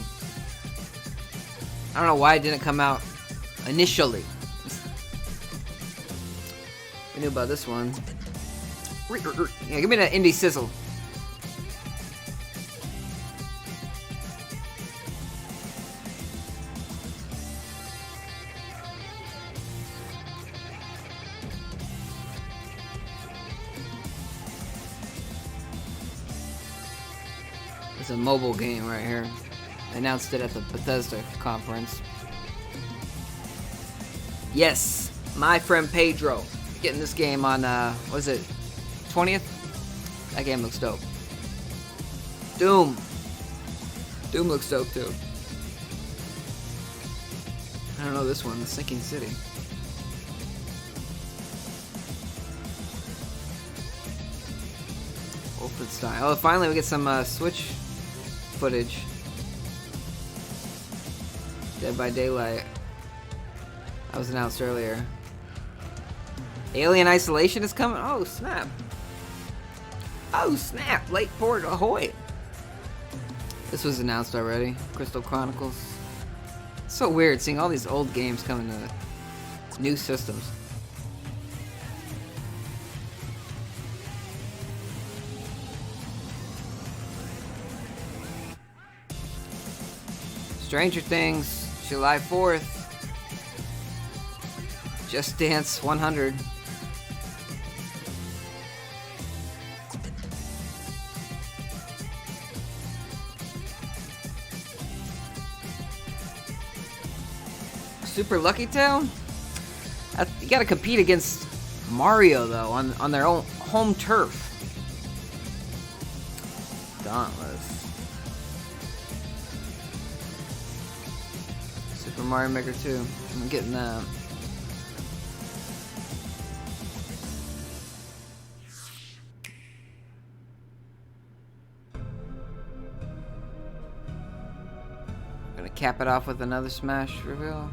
I don't know why it didn't come out initially. We knew about this one. Yeah, give me that indie sizzle. It's a mobile game right here. They announced it at the Bethesda conference. Yes, my friend Pedro getting this game on what is it, 20th? That game looks dope. Doom looks dope too. I don't know this one, The Sinking City. Wolfenstein. Oh, finally we get some Switch footage. Dead by Daylight. That was announced earlier. Alien Isolation is coming. Oh snap! Oh snap! Lake Port Ahoy. This was announced already. Crystal Chronicles. It's so weird seeing all these old games coming to new systems. Stranger Things, July 4th. Just Dance 100. Super Lucky Town? You gotta compete against Mario though on their own home turf. Dauntless. Super Mario Maker 2. I'm getting that. Gonna cap it off with another Smash reveal.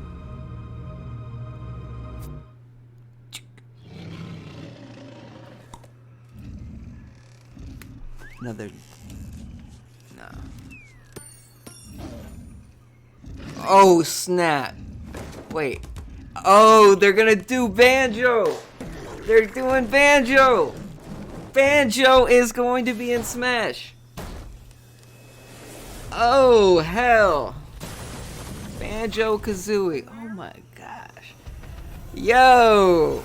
Another. No. Oh snap! Wait. Oh, they're gonna do Banjo. They're doing Banjo. Banjo is going to be in Smash. Oh hell! Banjo-Kazooie. Oh my gosh! Yo!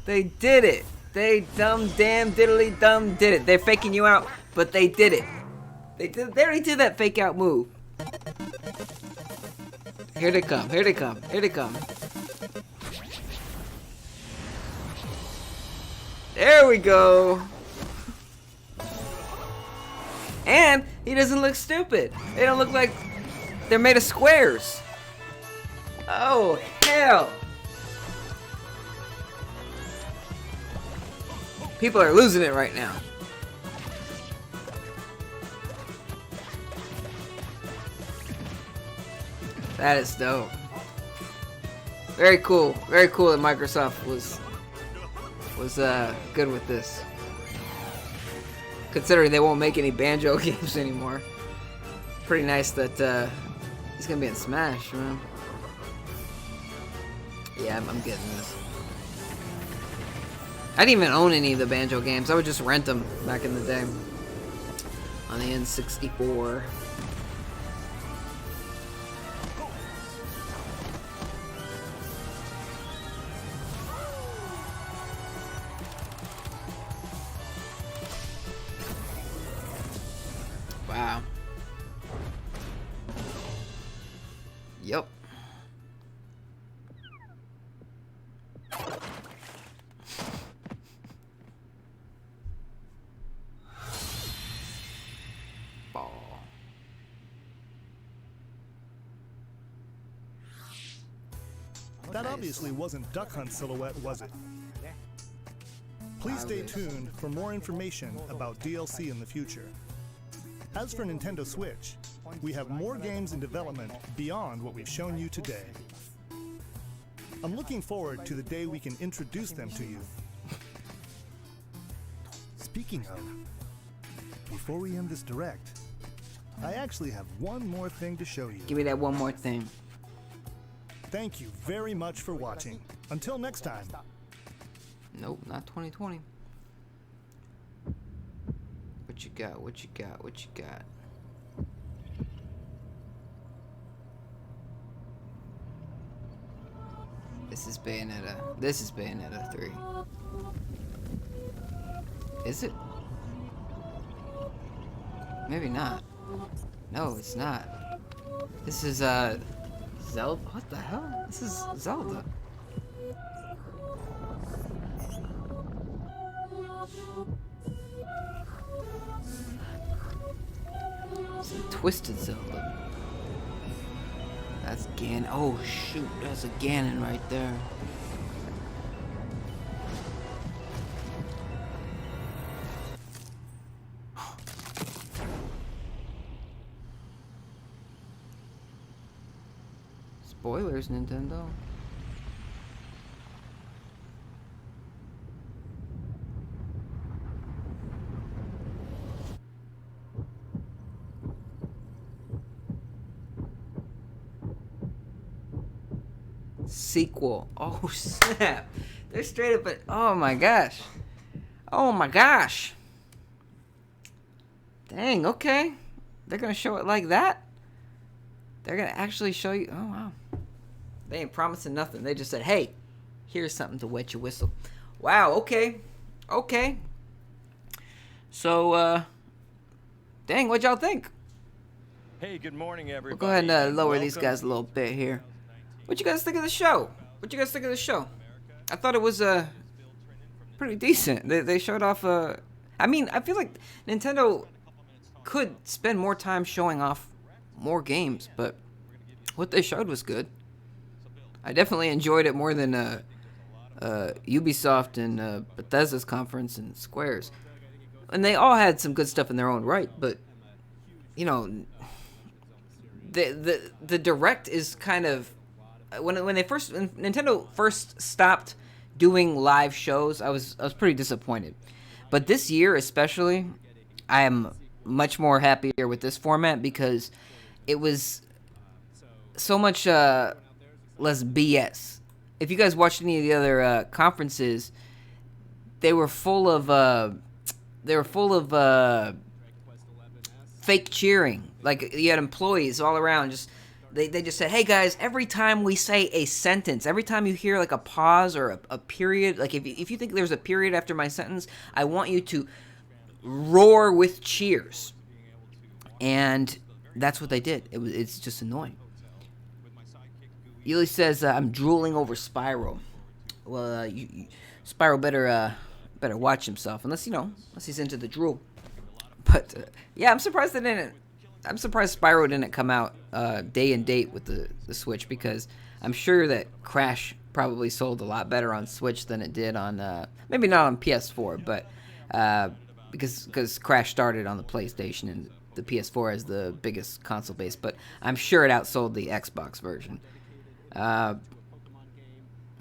They did it. They damn diddly dumb did it. They're faking you out, but they did it. They already did that fake out move. Here they come. Here they come. Here they come. There we go. And he doesn't look stupid. They don't look like they're made of squares. Oh hell. People are losing it right now. That is dope. Very cool. Very cool that Microsoft was good with this. Considering they won't make any Banjo games anymore. Pretty nice that he's gonna be in Smash, man. Yeah, I'm getting this. I didn't even own any of the Banjo games. I would just rent them back in the day. On the N64. Wow. Yep. That obviously wasn't Duck Hunt Silhouette, was it? Please stay tuned for more information about DLC in the future. As for Nintendo Switch, we have more games in development beyond what we've shown you today. I'm looking forward to the day we can introduce them to you. Speaking of, before we end this direct, I actually have one more thing to show you. Give me that one more thing. Thank you very much for watching. Until next time. Nope, not 2020. What you got? What you got? What you got? This is Bayonetta. This is Bayonetta 3. Is it? Maybe not. No, it's not. This is Zelda. What the hell? This is Zelda. It's a Twisted Zelda. That's Ganon. Oh shoot, that's a Ganon right there. Spoilers, Nintendo. Sequel. Oh snap. They're straight up at, oh my gosh. Oh my gosh. Dang, okay. They're gonna show it like that? They're gonna actually show you, oh wow. They ain't promising nothing. They just said, hey, here's something to wet your whistle. Wow, okay. Okay. So, dang, what y'all think? Hey, good morning, everybody. We'll go ahead and lower these guys a little bit here. What you guys think of the show? What you guys think of the show? I thought it was pretty decent. They showed off I mean, I feel like Nintendo could spend more time showing off more games, but what they showed was good. I definitely enjoyed it more than Ubisoft and Bethesda's conference and Square's. And they all had some good stuff in their own right, but you know, the Direct is kind of when Nintendo first stopped doing live shows, I was pretty disappointed. But this year especially, I am much more happier with this format because it was so much less BS. If you guys watched any of the other conferences, they were full of fake cheering. Like you had employees all around just they just said, hey guys, every time we say a sentence, every time you hear like a pause or a period, like if you think there's a period after my sentence, I want you to roar with cheers. And that's what they did. It's just annoying. Ely says, I'm drooling over Spyro. Well, Spyro better watch himself, unless he's into the drool. But yeah, I'm surprised Spyro didn't come out day and date with the Switch, because I'm sure that Crash probably sold a lot better on Switch than it did on maybe not on PS4, but because Crash started on the PlayStation and the PS4 as the biggest console base, but I'm sure it outsold the Xbox version.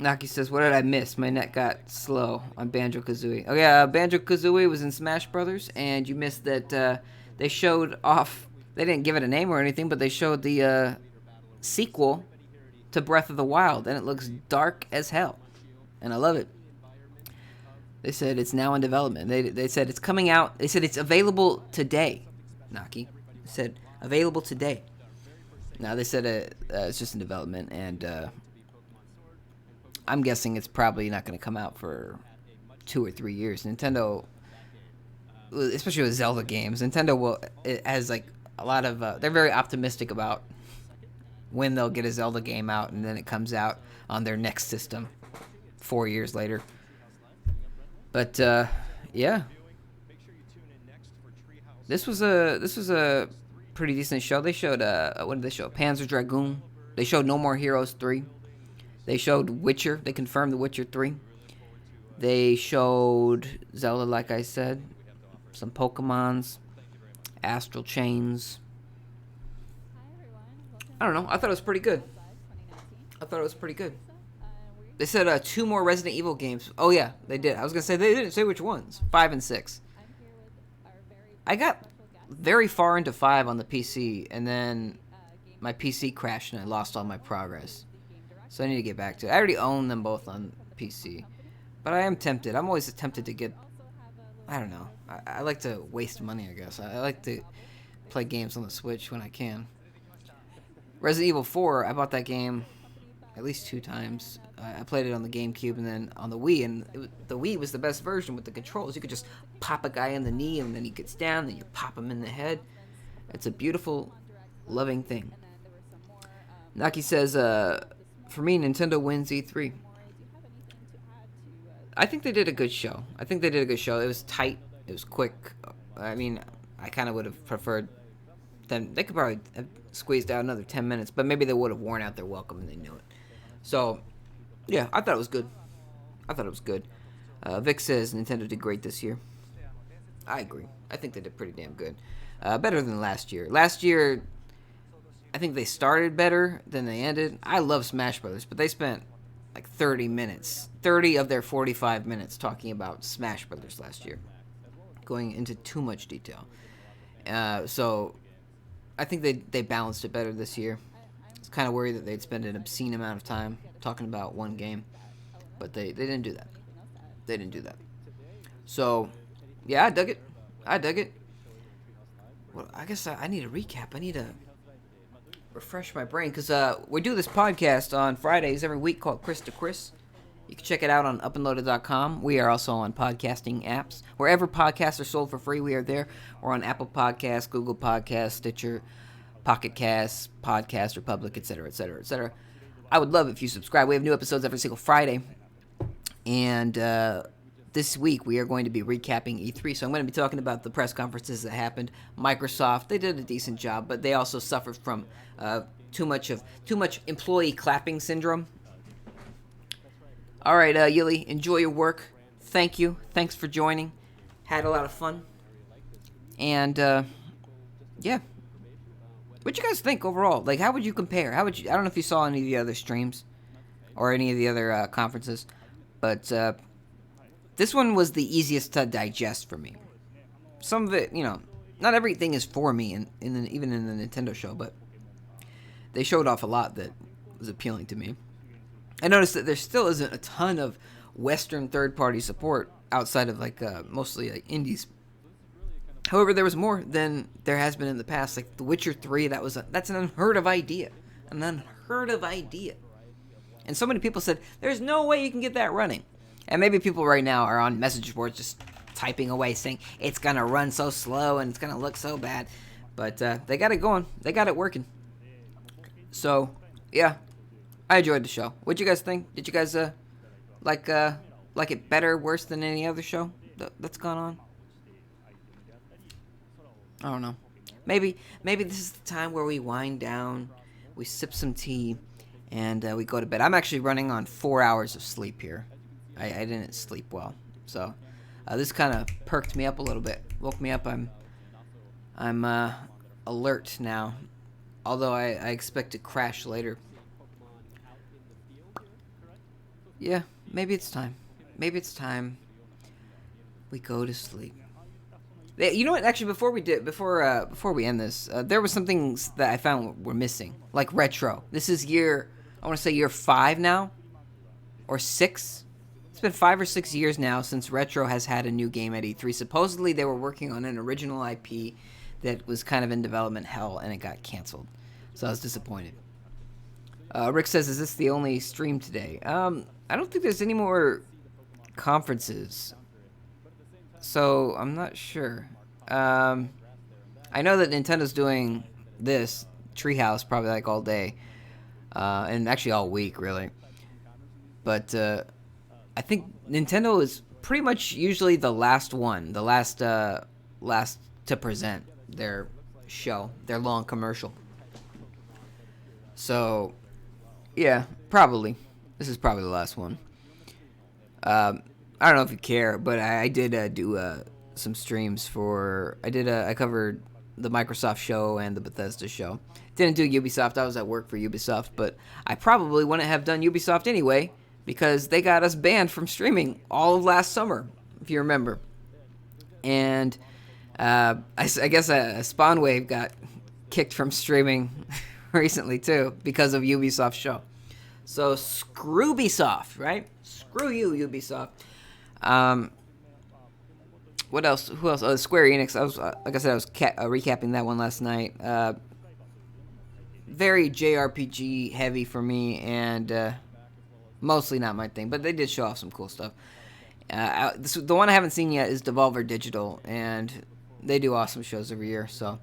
Naki says, what did I miss? My net got slow on Banjo-Kazooie. Oh yeah, Banjo-Kazooie was in Smash Brothers, and you missed that they showed off, they didn't give it a name or anything, but they showed the sequel to Breath of the Wild, and it looks dark as hell, and I love it. They said it's now in development. They said it's coming out. They said it's available today. Naki said available today. Now they said it's just in development, and I'm guessing it's probably not going to come out for 2 or 3 years. Nintendo, especially with Zelda games, it has like a lot of. They're very optimistic about when they'll get a Zelda game out, and then it comes out on their next system 4 years later. But yeah, this was a pretty decent show. They showed what did they show? Panzer Dragoon. They showed No More Heroes 3. They showed Witcher. They confirmed The Witcher 3. They showed Zelda, like I said. Some Pokemons. Astral Chains. I don't know. I thought it was pretty good. They said 2 more Resident Evil games. Oh, yeah, they did. I was going to say, they didn't say which ones. 5 and 6. I got very far into 5 on the PC, and then my PC crashed and I lost all my progress. So I need to get back to it. I already own them both on PC. But I am tempted. I'm always tempted to get... I don't know. I like to waste money, I guess. I like to play games on the Switch when I can. Resident Evil 4, I bought that game at least 2 times. I played it on the GameCube and then on the Wii, and the Wii was the best version with the controls. You could just pop a guy in the knee, and then he gets down, then you pop him in the head. It's a beautiful, loving thing. Naki says, for me, Nintendo wins E3. I think they did a good show. It was tight. It was quick. I mean, I kind of would have preferred them. They could probably have squeezed out another 10 minutes, but maybe they would have worn out their welcome and they knew it. So, yeah, I thought it was good. Vic says Nintendo did great this year. I agree. I think they did pretty damn good. Better than last year. Last year, I think they started better than they ended. I love Smash Brothers, but they spent like 30 of their 45 minutes talking about Smash Brothers last year, going into too much detail. So I think they balanced it better this year. I was kind of worried that they'd spend an obscene amount of time talking about one game, but they didn't do that. So, yeah, I dug it. Well, I guess I need a recap. I need to refresh my brain, because we do this podcast on Fridays every week called Chris to Chris. You can check it out on upandloaded.com. We are also on podcasting apps. Wherever podcasts are sold for free, we are there. We're on Apple Podcasts, Google Podcasts, Stitcher, Pocket Casts, Podcast Republic, etc., etc., etc. I would love if you subscribe. We have new episodes every single Friday. And this week we are going to be recapping E3. So I'm going to be talking about the press conferences that happened. Microsoft, they did a decent job, but they also suffered from too much employee clapping syndrome. All right, Yili, enjoy your work. Thank you. Thanks for joining. Had a lot of fun. And yeah. What you guys think overall? Like, how would you compare? I don't know if you saw any of the other streams or any of the other conferences, but this one was the easiest to digest for me. Some of it, not everything is for me, even in the Nintendo show, but they showed off a lot that was appealing to me. I noticed that there still isn't a ton of Western third-party support outside of mostly indies. However, there was more than there has been in the past. Like The Witcher 3, that's an unheard of idea. And so many people said, there's no way you can get that running. And maybe people right now are on message boards just typing away saying, it's going to run so slow and it's going to look so bad. But they got it going. They got it working. So, yeah. I enjoyed the show. What'd you guys think? Did you guys like it better, worse than any other show that's gone on? I don't know. Maybe this is the time where we wind down, we sip some tea, and we go to bed. I'm actually running on 4 hours of sleep here. I didn't sleep well, so this kind of perked me up a little bit. Woke me up. I'm alert now, although I expect to crash later. Yeah, maybe it's time. We go to sleep. You know what? Actually, before we end this, there was some things that I found were missing, like retro. This is year 5 now, or 6. It's been 5 or 6 years now since Retro has had a new game at E3. Supposedly, they were working on an original IP that was kind of in development hell, and it got canceled. So I was disappointed. Rick says, "Is this the only stream today?" I don't think there's any more conferences, so I'm not sure. I know that Nintendo's doing this Treehouse probably like all day, and actually all week really. But I think Nintendo is pretty much usually the last to present their show, their long commercial. So, yeah, probably. This is probably the last one. I don't know if you care, but I did do some streams for. I covered the Microsoft show and the Bethesda show. Didn't do Ubisoft. I was at work for Ubisoft, but I probably wouldn't have done Ubisoft anyway because they got us banned from streaming all of last summer, if you remember. And I guess Spawnwave got kicked from streaming recently too because of Ubisoft's show. So screw Ubisoft, right? Screw you, Ubisoft. What else? Who else? Square Enix. I was like I said, I was recapping that one last night. Very JRPG heavy for me, and mostly not my thing. But they did show off some cool stuff. The one I haven't seen yet is Devolver Digital, and they do awesome shows every year. So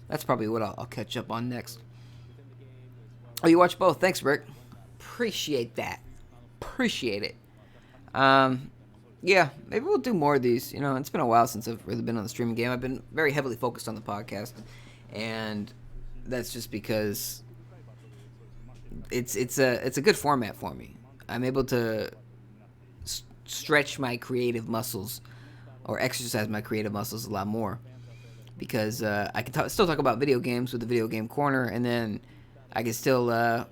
that's probably what I'll catch up on next. Oh, you watch both? Thanks, Rick. Appreciate that. Appreciate it. Yeah, maybe we'll do more of these. You know, it's been a while since I've really been on the streaming game. I've been very heavily focused on the podcast, and that's just because it's a good format for me. I'm able to stretch my creative muscles or exercise my creative muscles a lot more because I can still talk about video games with the Video Game Corner, and then I can still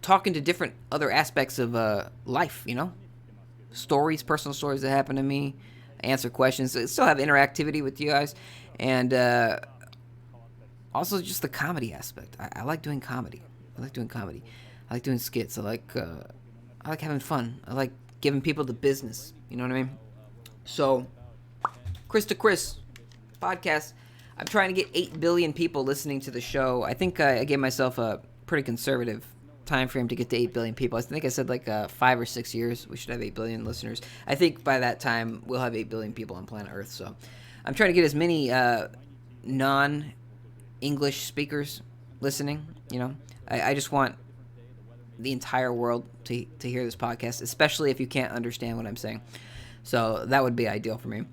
talk into different other aspects of life, you know? Stories, personal stories that happen to me, answer questions, still have interactivity with you guys, and also just the comedy aspect. I like doing comedy. I like doing skits. I like having fun. I like giving people the business. You know what I mean? So, Chris to Chris podcast. I'm trying to get 8 billion people listening to the show. I think I gave myself a pretty conservative time frame to get to 8 billion people. I think I said like 5 or 6 years we should have 8 billion listeners. I think by that time we'll have 8 billion people on planet Earth. So I'm trying to get as many non-English speakers listening. You know, I just want the entire world to hear this podcast, especially if you can't understand what I'm saying. So that would be ideal for me.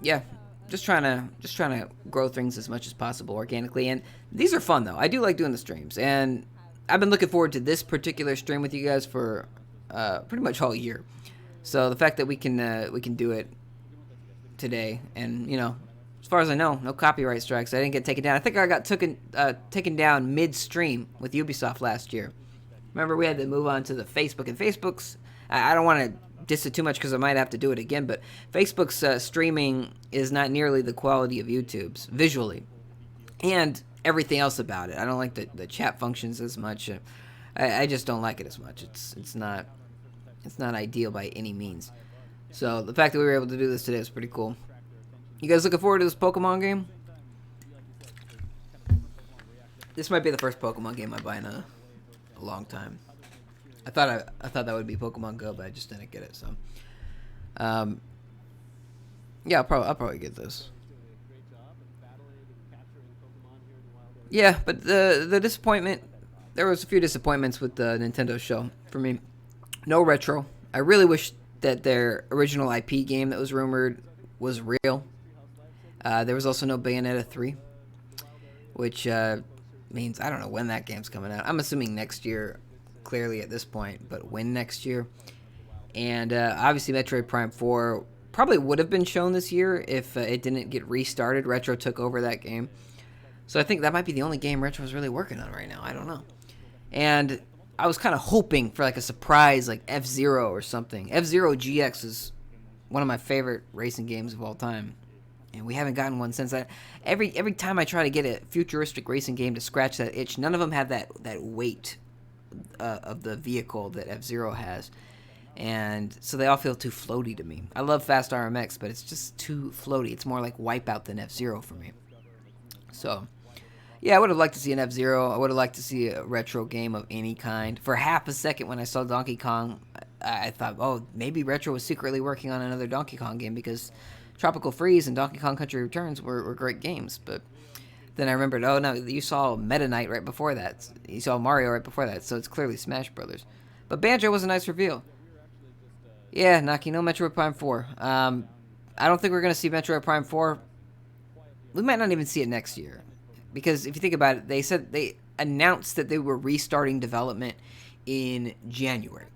Yeah. Just trying to grow things as much as possible organically, and these are fun though. I do like doing the streams, and I've been looking forward to this particular stream with you guys for pretty much all year. So the fact that we can do it today, and you know, as far as I know, no copyright strikes. I didn't get taken down. I think I got taken down mid-stream with Ubisoft last year. Remember, we had to move on to the Facebook, and Facebook's. I don't want to diss it too much because I might have to do it again, but Facebook's streaming is not nearly the quality of YouTube's visually and everything else about it. I don't like the chat functions as much. I just don't like it as much. It's not ideal by any means. So the fact that we were able to do this today is pretty cool. You guys looking forward to this Pokemon game? This might be the first Pokemon game I buy in a long time. I thought that would be Pokemon Go, but I just didn't get it. So, yeah, I'll probably get this. Yeah, but the disappointment, there was a few disappointments with the Nintendo show for me. No retro. I really wish that their original IP game that was rumored was real. There was also no Bayonetta 3, which means I don't know when that game's coming out. I'm assuming next year. Clearly at this point, but when next year? And obviously Metroid Prime 4 probably would have been shown this year if it didn't get restarted. Retro took over that game. So I think that might be the only game Retro is really working on right now. I don't know. And I was kind of hoping for like a surprise like F-Zero or something. F-Zero GX is one of my favorite racing games of all time. And we haven't gotten one since that. Every time I try to get a futuristic racing game to scratch that itch, none of them have that weight of the vehicle that F-Zero has, and so they all feel too floaty to me. I love Fast RMX, but it's just too floaty. It's more like Wipeout than F-Zero for me. So yeah, I would have liked to see an F-Zero. I would have liked to see a retro game of any kind. For half a second when I saw Donkey Kong, I thought, oh, maybe Retro was secretly working on another Donkey Kong game, because Tropical Freeze and Donkey Kong Country Returns were great games. But then I remembered, oh no, you saw Meta Knight right before that. You saw Mario right before that, so it's clearly Smash Brothers. But Banjo was a nice reveal. Yeah, Naki, no Metroid Prime 4. I don't think we're going to see Metroid Prime 4. We might not even see it next year. Because if you think about it, they said announced that they were restarting development in January.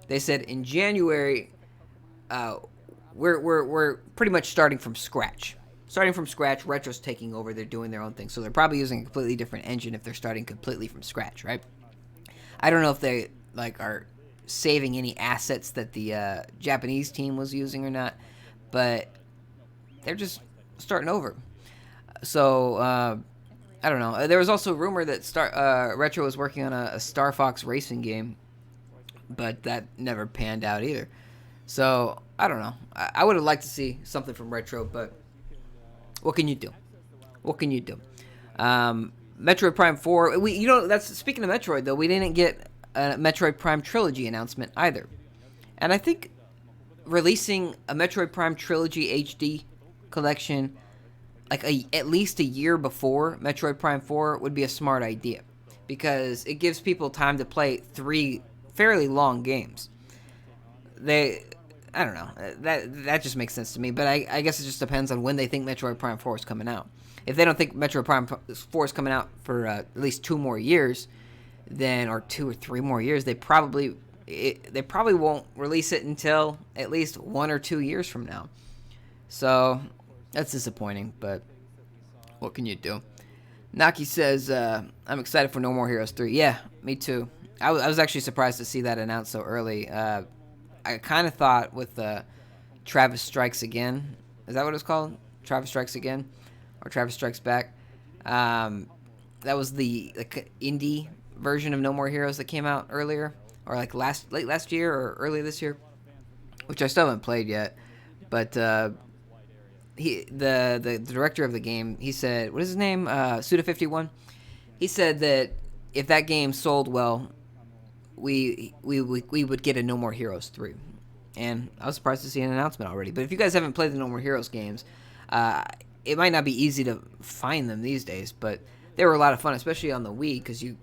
They said in January, we're pretty much starting from scratch. Starting from scratch, Retro's taking over. They're doing their own thing. So they're probably using a completely different engine if they're starting completely from scratch, right? I don't know if they are saving any assets that the Japanese team was using or not, but they're just starting over. So I don't know. There was also a rumor that Retro was working on a Star Fox racing game, but that never panned out either. So I don't know. I would have liked to see something from Retro, but what can you do? What can you do? Metroid Prime 4. That's speaking of Metroid though. We didn't get a Metroid Prime Trilogy announcement either, and I think releasing a Metroid Prime Trilogy HD collection at least a year before Metroid Prime 4 would be a smart idea, because it gives people time to play 3 fairly long games. I don't know. That just makes sense to me, but I guess it just depends on when they think Metroid Prime 4 is coming out. If they don't think Metroid Prime 4 is coming out for at least 2 more years, or 2 or 3 more years, they probably won't release it until at least 1 or 2 years from now. So that's disappointing, but what can you do? Naki says, I'm excited for No More Heroes 3. Yeah, me too. I was actually surprised to see that announced so early. I kind of thought with Travis Strikes Again, is that what it's called? Travis Strikes Again? Or Travis Strikes Back? That was the indie version of No More Heroes that came out earlier, or late last year or early this year, which I still haven't played yet. But the director of the game, he said, what is his name? Suda51. He said that if that game sold well, we would get a No More Heroes 3. And I was surprised to see an announcement already. But if you guys haven't played the No More Heroes games, it might not be easy to find them these days, but they were a lot of fun, especially on the Wii, because you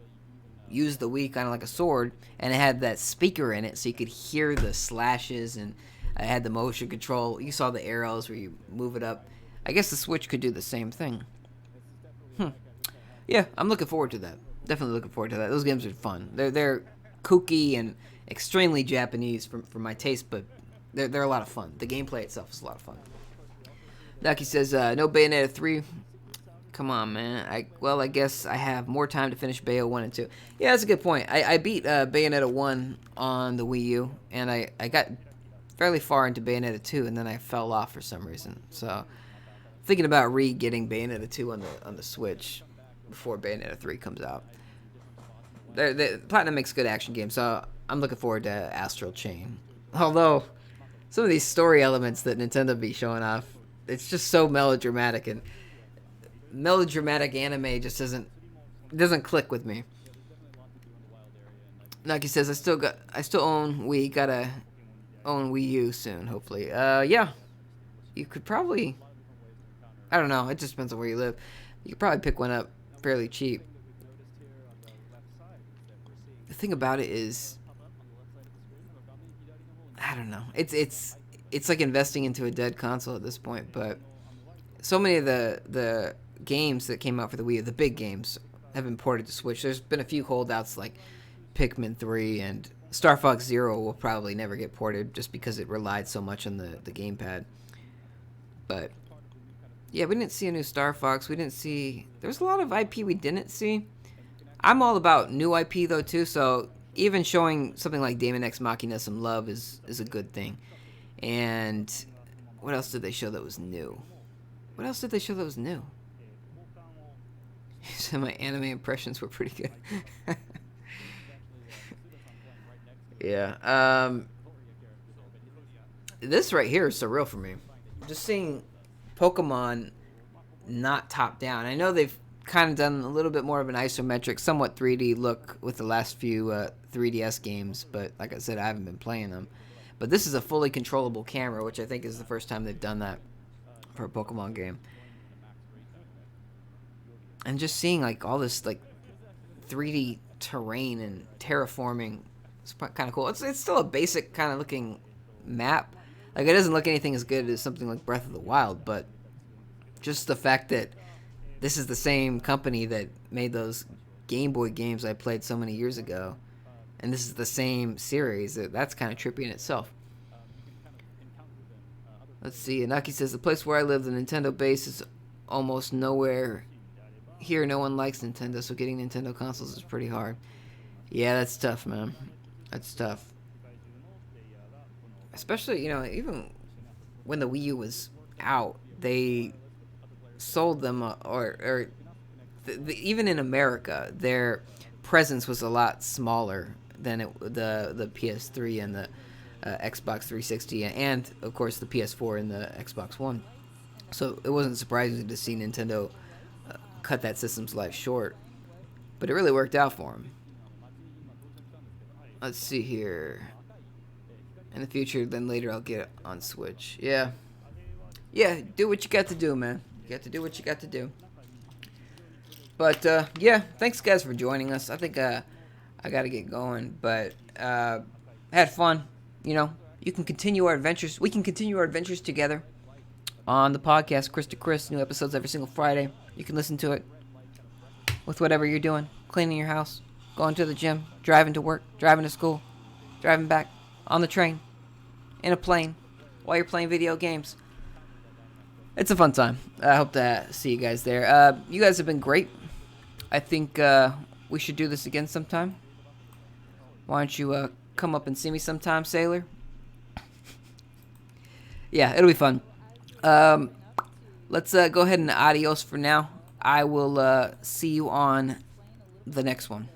used the Wii kind of like a sword, and it had that speaker in it, so you could hear the slashes, and it had the motion control. You saw the arrows where you move it up. I guess the Switch could do the same thing. Yeah, I'm looking forward to that. Definitely looking forward to that. Those games are fun. They're kooky and extremely Japanese for my taste, but they're a lot of fun. The gameplay itself is a lot of fun. Naki says, no Bayonetta 3. Come on, man. I guess I have more time to finish Bayo 1 and 2. Yeah, that's a good point. I beat Bayonetta 1 on the Wii U, and I got fairly far into Bayonetta 2, and then I fell off for some reason. So, thinking about getting Bayonetta 2 on the Switch before Bayonetta 3 comes out. Platinum makes good action games, so I'm looking forward to Astral Chain. Although, some of these story elements that Nintendo be showing off, it's just so melodramatic, and melodramatic anime just doesn't click with me. Naki says, I still own Wii, gotta own Wii U soon, hopefully. Yeah. You could probably, I don't know, it just depends on where you live. You could probably pick one up fairly cheap. The thing about it is, I don't know. It's like investing into a dead console at this point, but so many of the games that came out for the Wii, the big games, have been ported to Switch. There's been a few holdouts like Pikmin 3 and Star Fox Zero will probably never get ported just because it relied so much on the gamepad. But yeah, we didn't see a new Star Fox. There's a lot of IP we didn't see. I'm all about new IP though too, so even showing something like Daemon X Machina some love is a good thing. And what else did they show that was new? So my anime impressions were pretty good. Yeah. This right here is surreal for me. Just seeing Pokemon not top down. I know they've kind of done a little bit more of an isometric, somewhat 3D look with the last few 3DS games, but like I said, I haven't been playing them. But this is a fully controllable camera, which I think is the first time they've done that for a Pokemon game. And just seeing like all this like 3D terrain and terraforming, it's kind of cool. It's still a basic kind of looking map. Like it doesn't look anything as good as something like Breath of the Wild, but just the fact that this is the same company that made those Game Boy games I played so many years ago, and this is the same series. That's kind of trippy in itself. Let's see. Anaki says, the place where I live, the Nintendo base is almost nowhere. Here, no one likes Nintendo, so getting Nintendo consoles is pretty hard. Yeah, that's tough, man. That's tough. Especially, even when the Wii U was out, they sold them, even in America, their presence was a lot smaller than the PS3 and the Xbox 360, and of course the PS4 and the Xbox One. So it wasn't surprising to see Nintendo cut that system's life short, but it really worked out for them. Let's see here. In the future, then later I'll get it on Switch. Yeah, do what you got to do, man. You got to do what you got to do. But yeah, thanks guys for joining us. I think I gotta get going, but had fun. You can continue our adventures. We can continue our adventures together on the podcast, Chris to Chris. New episodes every single Friday. You can listen to it with whatever you're doing. Cleaning your house, going to the gym, driving to work, driving to school, driving back, on the train, in a plane, while you're playing video games. It's a fun time. I hope to see you guys there. You guys have been great. I think we should do this again sometime. Why don't you come up and see me sometime, Sailor? Yeah, it'll be fun. Let's go ahead and adios for now. I will see you on the next one.